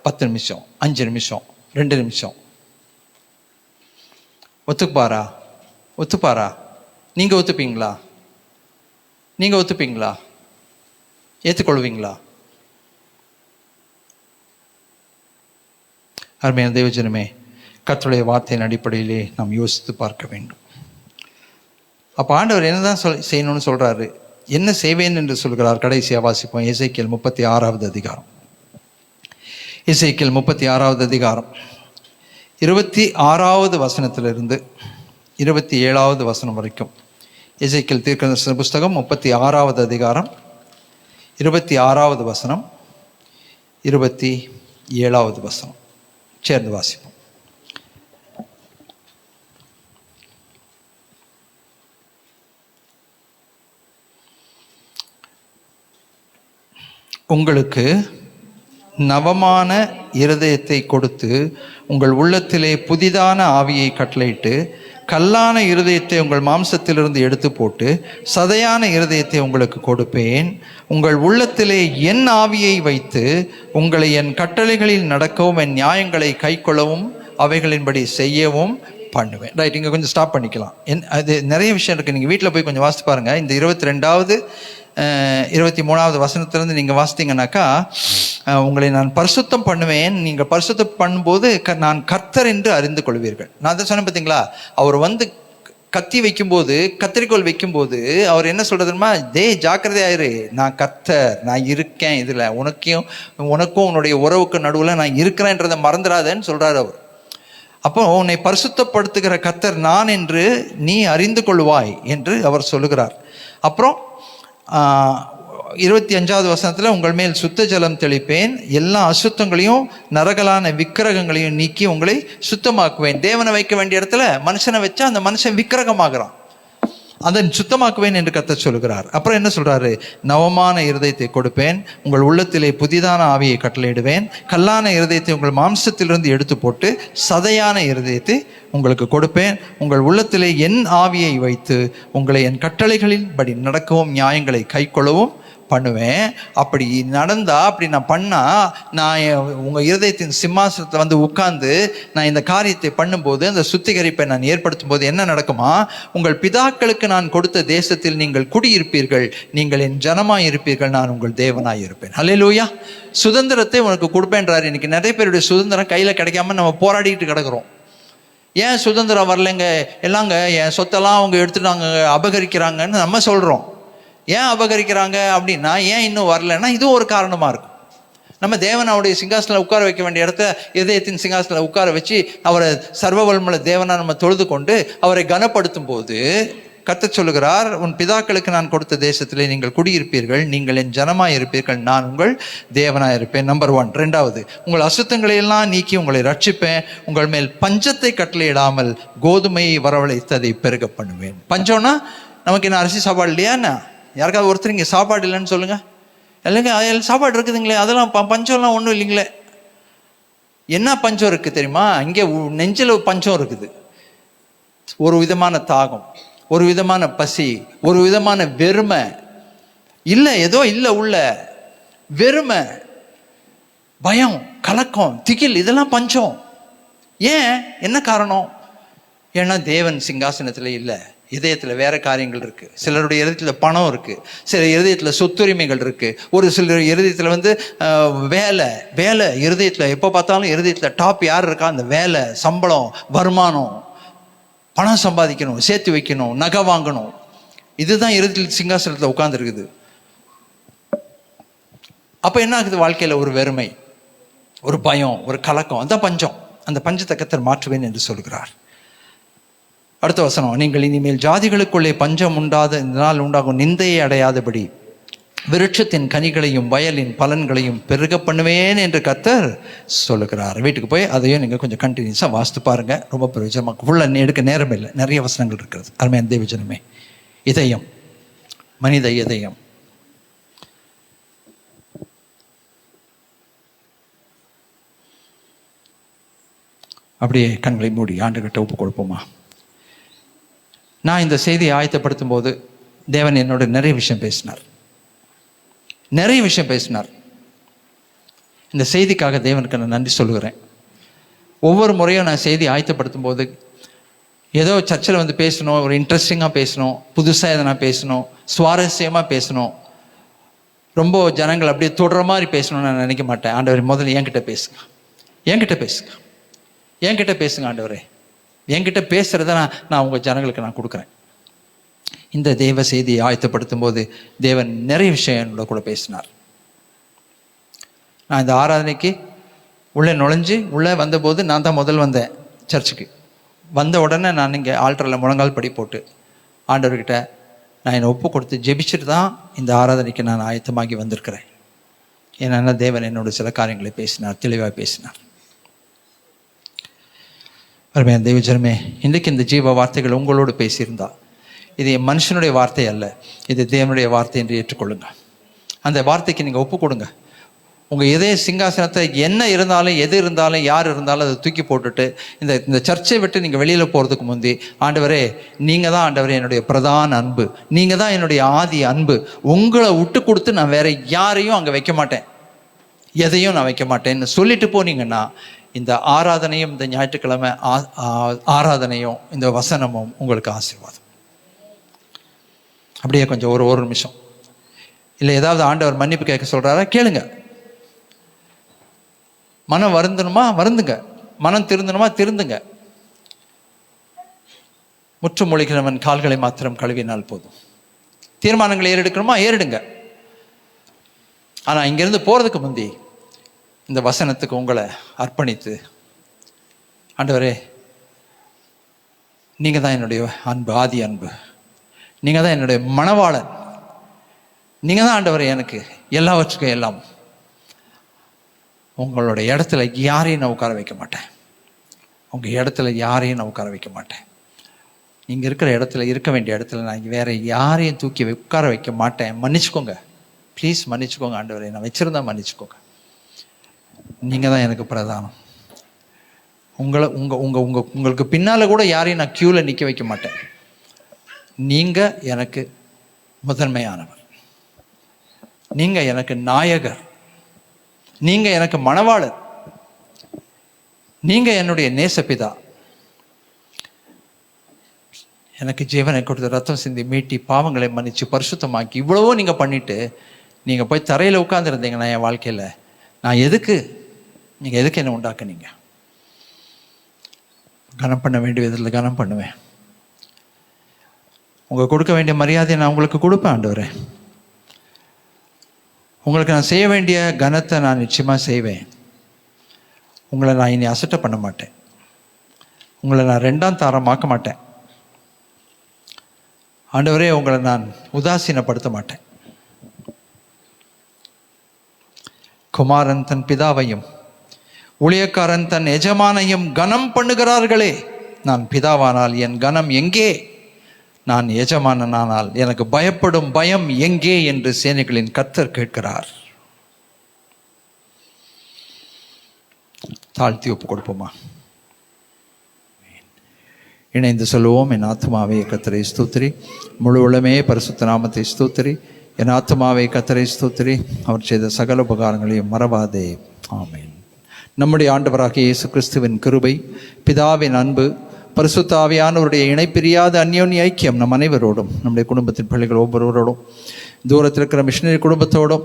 S4: 10 நிமிஷம், 5 நிமிஷம், 2 நிமிஷம். ஒத்துப்பாரா? நீங்கள் ஒத்துப்பீங்களா? ஏற்றுக்கொள்வீங்களா? அருமையான தேவஜனமே, கர்த்தருடைய வார்த்தையின் அடிப்படையிலே நாம் யோசித்து பார்க்க வேண்டும். அப்போ ஆண்டவர் என்னதான் செய்யணும்னு சொல்கிறாரு, என்ன செய்வேன் என்று சொல்கிறார். கடைசியாக வாசிப்போம். எசேக்கியேல் 36வது அதிகாரம். எசேக்கியேல் 36வது அதிகாரம் 26வது வசனத்திலிருந்து 27வது வசனம் வரைக்கும். எசேக்கியேல் தீர்க்கதரிசன புஸ்தகம் 36வது அதிகாரம் 26வது வசனம் 27வது வசனம் சேர்ந்து வாசிப்போம். உங்களுக்கு நவமான இருதயத்தை கொடுத்து உங்கள் உள்ளத்திலே புதிதான ஆவியை கட்டளையிட்டு கல்லான இருதயத்தை உங்கள் மாம்சத்திலிருந்து எடுத்து போட்டு சதையான இருதயத்தை உங்களுக்கு கொடுப்பேன். உங்கள் உள்ளத்திலே என் ஆவியை வைத்து உங்களை என் கட்டளைகளில் நடக்கவும் என் நியாயங்களை கைக்கொள்ளவும் அவைகளின்படி செய்யவும் பண்ணுவேன். ரைட், இங்கே கொஞ்சம் ஸ்டாப் பண்ணிக்கலாம். அது நிறைய விஷயம் இருக்குது. நீங்கள் வீட்டில் போய் கொஞ்சம் வாசித்து பாருங்கள். இந்த 22வது 23வது வசனத்திலேருந்து நீங்கள் வாசித்தீங்கன்னாக்கா உங்களை நான் பரிசுத்தம் பண்ணுவேன், நீங்கள் பரிசுத்தம் பண்ணும்போது நான் கர்த்தர் என்று அறிந்து கொள்வீர்கள். நான் தான் சொன்னேன் பார்த்தீங்களா, அவர் வந்து கத்தி வைக்கும்போது, கத்திரிக்கோள் வைக்கும்போது அவர் என்ன சொல்றதுமா, ஜாக்கிரதையாயிரு, நான் கர்த்தர், நான் இருக்கேன், இதில் உனக்கும் உன்னுடைய உறவுக்கு நடுவில் நான் இருக்கிறேன்றதை மறந்துடாதேன்னு சொல்றாரு அவர். அப்போ உன்னை பரிசுத்தப்படுத்துகிற கர்த்தர் நான் என்று நீ அறிந்து கொள்வாய் என்று அவர் சொல்லுகிறார். அப்புறம் 25வது வசனத்தில், உங்கள் மேல் சுத்த ஜலம் தெளிப்பேன், எல்லா அசுத்தங்களையும் நரகலான விக்கிரகங்களையும் நீக்கி உங்களை சுத்தமாக்குவேன். தேவனை வைக்க வேண்டிய இடத்துல மனுஷனை வச்சா அந்த மனுஷன் விக்கிரகமாகிறான், அதை சுத்தமாக்குவேன் என்று கர்த்தர் சொல்லுகிறார். அப்புறம் என்ன சொல்றாரு, நவமான இருதயத்தை கொடுப்பேன், உங்கள் உள்ளத்திலே புதிதான ஆவியை கட்டளையிடுவேன், கல்லான இருதயத்தை உங்கள் மாம்சத்திலிருந்து எடுத்து போட்டு சதையான இருதயத்தை உங்களுக்கு கொடுப்பேன், உங்கள் உள்ளத்திலே என் ஆவியை வைத்து உங்களை என் கட்டளைகளின் படி நடக்கவும் நியாயங்களை கைக்கொள்ளவும் பண்ணுவேன். அப்படி நடந்தா, அப்படி நான் பண்ணா, நான் உங்கள் இருதயத்தின் சிம்மாசனத்தில் வந்து உட்கார்ந்து நான் இந்த காரியத்தை பண்ணும்போது, அந்த சுத்திகரிப்பை நான் ஏற்படுத்தும் போது என்ன நடக்குமா, உங்கள் பிதாக்களுக்கு நான் கொடுத்த தேசத்தில் நீங்கள் குடியிருப்பீர்கள், நீங்கள் என் ஜனமாய் இருப்பீர்கள், நான் உங்கள் தேவனாய் இருப்பேன். அல்லேலூயா. சுதந்திரத்தை உனக்கு கொடுப்பேன்றாரு. இன்னைக்கு நிறைய பேருடைய சுதந்திரம் கையில் கிடைக்காம நம்ம போராடிட்டு கிடக்கிறோம். ஏன் சுதந்திரம் வரலைங்க, எல்லாங்க என் சொத்தெல்லாம் அவங்க எடுத்துட்டாங்க, அபகரிக்கிறாங்கன்னு நம்ம சொல்கிறோம். ஏன் அபகரிக்கிறாங்க அப்படின்னா, ஏன் இன்னும் வரலைன்னா இதுவும் ஒரு காரணமாக இருக்கும். நம்ம தேவன் அவருடைய சிங்காசனில் உட்கார வைக்க வேண்டிய இடத்த இதயத்தின் சிங்காசனில் உட்கார வச்சு அவரை சர்வவல்லமுள்ள தேவனாக நம்ம தொழுது கொண்டு அவரை கனப்படுத்தும் போது கர்த்தர் சொல்லுகிறார், உன் பிதாக்களுக்கு நான் கொடுத்த தேசத்திலே நீங்கள் குடியிருப்பீர்கள், நீங்கள் என் ஜனமாய் இருப்பீர்கள், நான் உங்கள் தேவனாய் இருப்பேன். நம்பர் 1. 2வது, உங்கள் அசுத்தங்களை எல்லாம் நீக்கி உங்களை ரட்சிப்பேன், உங்கள் மேல் பஞ்சத்தை கட்டளையிடாமல் கோதுமையை வரவழைத்ததை பெருக பண்ணுவேன். பஞ்சம்னா நமக்கு என்ன அரிசி சாப்பாடு இல்லையா என்ன? யாருக்காவது ஒருத்தர் இங்கே சாப்பாடு இல்லைன்னு சொல்லுங்க. இல்லைங்க சாப்பாடு இருக்குதுங்களே, அதெல்லாம் பஞ்சம்லாம் ஒன்றும் இல்லைங்களே. என்ன பஞ்சம் இருக்குது தெரியுமா? இங்கே நெஞ்சில் பஞ்சம் இருக்குது. ஒரு விதமான தாகம், ஒரு விதமான பசி, ஒரு விதமான வெறுமை, இல்லை ஏதோ இல்லை உள்ள வெறுமை, பயம், கலக்கம், திகில், இதெல்லாம் பஞ்சம். ஏன்? என்ன காரணம்? ஏன்னா தேவன் சிங்காசனத்தில் இல்லை, இதயத்தில் வேற காரியங்கள் இருக்குது. சிலருடைய இதயத்தில் பணம் இருக்குது, சில இருதயத்தில் சொத்துரிமைகள் இருக்குது, ஒரு சிலர் இருதயத்தில் வந்து வேலை இருதயத்தில் எப்போ பார்த்தாலும் இருதயத்தில் டாப் யார் இருக்கா, அந்த வேலை, சம்பளம், வருமானம், பணம் சம்பாதிக்கணும், சேர்த்து வைக்கணும், நகை வாங்கணும், இதுதான் இருதயத்தில் சிங்காசனத்தில் உட்கார்ந்துருக்குது. அப்போ என்ன ஆகுது? வாழ்க்கையில் ஒரு வெறுமை, ஒரு பயம், ஒரு கலக்கம், அந்த பஞ்சம். அந்த பஞ்சத்தை கர்த்தர் மாற்றுவேன் என்று சொல்கிறார். அடுத்த வசனம், நீங்கள் இனிமேல் ஜாதிகளுக்குள்ளே பஞ்சம் இதனால் உண்டாகும் நிந்தையை அடையாதபடி விருட்சத்தின் கனிகளையும் வயலின் பலன்களையும் பெருக பண்ணுவேன் என்று கர்த்தர் சொல்லுகிறார். வீட்டுக்கு போய் அதையும் நீங்கள் கொஞ்சம் கண்டினியூஸாக வாசித்து பாருங்கள். ரொம்ப பிரயோஜனமாக, ஃபுல்லாக எடுக்க நேரம் இல்லை, நிறைய வசனங்கள் இருக்கிறது. அருமையான தேவஜனமே, இதயம், மனித இதயம். அப்படியே கண்களை மூடி ஆண்டுகிட்ட ஒப்பு கொடுப்போமா? நான் இந்த செய்தியை ஆயத்தப்படுத்தும் போது தேவன் என்னோட நிறைய விஷயம் பேசினார். இந்த செய்திக்காக தேவனுக்கு நான் நன்றி சொல்லுகிறேன். ஒவ்வொரு முறையும் நான் செய்தி ஆயத்தப்படுத்தும் போது ஏதோ சர்ச்சில் வந்து பேசணும், ஒரு இன்ட்ரெஸ்டிங்காக பேசணும், புதுசாக எதனா பேசணும், சுவாரஸ்யமாக பேசணும், ரொம்ப ஜனங்கள் அப்படியே தொடுற மாதிரி பேசணும்னு நான் நினைக்க மாட்டேன். ஆண்டவரே, முதல்ல என்கிட்ட பேசுங்க ஆண்டவரே, என்கிட்ட பேசுகிறத நான் உங்கள் ஜனங்களுக்கு நான் கொடுக்குறேன். இந்த தேவ செய்தியை ஆயத்தப்படுத்தும் போது தேவன் நிறைய விஷயம் என்னோட கூட பேசினார். நான் இந்த ஆராதனைக்கு உள்ளே நுழைஞ்சு உள்ளே வந்தபோது நான் தான் முதல் வந்தேன் சர்ச்சுக்கு. வந்த உடனே நான் இங்கே ஆல்டரில் முழங்கால் படி போட்டு ஆண்டவர்கிட்ட நான் என்னை ஒப்பு கொடுத்து ஜெபிச்சுட்டு தான் இந்த ஆராதனைக்கு நான் ஆயத்தமாகி வந்திருக்கிறேன். ஏன்னா தேவன் என்னோட சில காரியங்களை பேசினார், தெளிவாக பேசினார். அருமையான தேவஜனமே, இன்றைக்கு இந்த ஜீவ வார்த்தைகள் உங்களோடு பேசியிருந்தா, இது மனுஷனுடைய வார்த்தை அல்ல, இது தேவனுடைய வார்த்தை என்று ஏற்றுக்கொள்ளுங்க. அந்த வார்த்தைக்கு நீங்கள் ஒப்பு கொடுங்க. உங்கள் இதய சிங்காசனத்தை என்ன இருந்தாலும், எது இருந்தாலும், யார் இருந்தாலும் அதை தூக்கி போட்டுட்டு இந்த சர்ச்சை விட்டு நீங்கள் வெளியில் போகிறதுக்கு முந்தி, ஆண்டவரே நீங்கள் தான் ஆண்டவரே என்னுடைய பிரதான அன்பு, நீங்கள் தான் என்னுடைய ஆதி அன்பு, உங்களை விட்டு கொடுத்து நான் வேற யாரையும் அங்கே வைக்க மாட்டேன், எதையும் நான் வைக்க மாட்டேன்னு சொல்லிட்டு போனீங்கன்னா, இந்த ஆராதனையும், இந்த ஞாயிற்றுக்கிழமை ஆராதனையும், இந்த வசனமும் உங்களுக்கு ஆசீர்வாதம். அப்படியே கொஞ்சம் ஒரு நிமிஷம் இல்லை, ஏதாவது ஆண்டவர் மன்னிப்பு கேட்க சொல்கிறாரா கேளுங்க. மனம் வருந்தணுமா வருந்துங்க, மனம் திருந்தணுமா திருந்துங்க. முற்றுமொழிகிறவன் கால்களை மாத்திரம் கழுவினால் போதும். தீர்மானங்களை ஏறெடுக்கணுமா ஏறெடுங்க. ஆனால் இங்கேருந்து போகிறதுக்கு முந்தி இந்த வசனத்துக்கு உங்களை அர்ப்பணித்து, ஆண்டவரே நீங்கள் தான் என்னுடைய அன்பு, ஆதி அன்பு, நீங்கள் தான் என்னுடைய மணவாளன், நீங்கள் தான் ஆண்டவரே எனக்கு எல்லாவற்றுக்கும் எல்லாம். உங்களோட இடத்துல யாரையும் நான் உட்கார வைக்க மாட்டேன். உங்கள் இடத்துல யாரையும் நான் உட்கார வைக்க மாட்டேன். நீங்கள் இருக்கிற இடத்துல, இருக்க வேண்டிய இடத்துல நான் வேற யாரையும் தூக்கி உட்கார வைக்க மாட்டேன். மன்னிச்சுக்கோங்க, ப்ளீஸ் மன்னிச்சுக்கோங்க ஆண்டவரே, நான் வச்சுருந்தா மன்னிச்சுக்கோங்க. நீங்கள் தான் எனக்கு பிரதானம். உங்களுக்கு பின்னால் கூட யாரையும் நான் க்யூவில் நிற்க வைக்க மாட்டேன். நீங்கள் எனக்கு முதன்மையானவர், நீங்கள் எனக்கு நாயகர், நீங்கள் எனக்கு மணவாளர், நீங்கள் என்னுடைய நேசப்பிதா. எனக்கு ஜீவனை கொடுத்து ரத்தம் சிந்தி மீட்டி பாவங்களை மன்னிச்சு பரிசுத்தமாக்கி இவ்வளவோ நீங்கள் பண்ணிட்டு நீங்கள் போய் தரையில் உட்காந்துருந்தீங்கன்னா என் வாழ்க்கையில் நான் எதுக்கு, நீங்கள் எதுக்கு என்னை உண்டாக்குனீங்க? கனம் பண்ண வேண்டிய விதத்தில் கனம் பண்ணுவேன். உங்களுக்கு கொடுக்க வேண்டிய மரியாதையை நான் உங்களுக்கு கொடுப்பேன் ஆண்டவரே. உங்களுக்கு நான் செய்ய வேண்டிய கனத்தை நான் நிச்சயமாக செய்வேன். உங்களை நான் இனி அசட்டை பண்ண மாட்டேன். உங்களை நான் ரெண்டாம் தாரமாக்க மாட்டேன் ஆண்டவரே. உங்களை நான் உதாசீனப்படுத்த மாட்டேன். குமாரன் தன் பிதாவையும் ஊழியக்காரன் தன் எஜமானையும் கனம் பண்ணுகிறார்களே. நான் பிதாவானால் என் கனம் எங்கே? நான் எஜமானனானால் எனக்கு பயப்படும் பயம் எங்கே என்று சேனைகளின் கர்த்தர் கேட்கிறார். தாழ்த்தி ஒப்பு கொடுப்போமா? இணைந்து சொல்லுவோம். என் ஆத்மாவே கர்த்தரை ஸ்தோத்திரி, முழு உளமே பரிசுத்த நாமத்தை ஸ்தோத்திரி. என் ஆத்மாவே கர்த்தரை ஸ்தோத்திரி, அவர் செய்த சகல உபகாரங்களையும் மறவாதே. ஆமென். நம்முடைய ஆண்டவராகிய இயேசு கிறிஸ்துவின் கிருபை, பிதாவின் அன்பு, பரிசுத்த ஆவியானவருடைய இணைப்பிரியாத அந்யோன்ய ஐக்கியம் நம் அனைவரோடும், நம்முடைய குடும்பத்தின் பிள்ளைகள் ஒவ்வொருவரோடும், தூரத்தில் இருக்கிற மிஷினரி குடும்பத்தோடும்,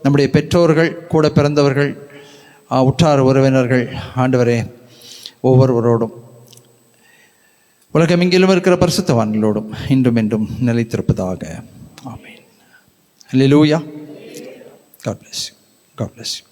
S4: நம்முடைய பெற்றோர்கள், கூட பிறந்தவர்கள், உற்றார் உறவினர்கள், ஆண்டவரே ஒவ்வொருவரோடும், உலகமெங்கிலும் இருக்கிற பரிசுத்தவான்களோடும் இன்றும் என்றும் நிலைத்திருப்பதாக. ஆமென். அல்லேலூயா. God bless you. God bless you.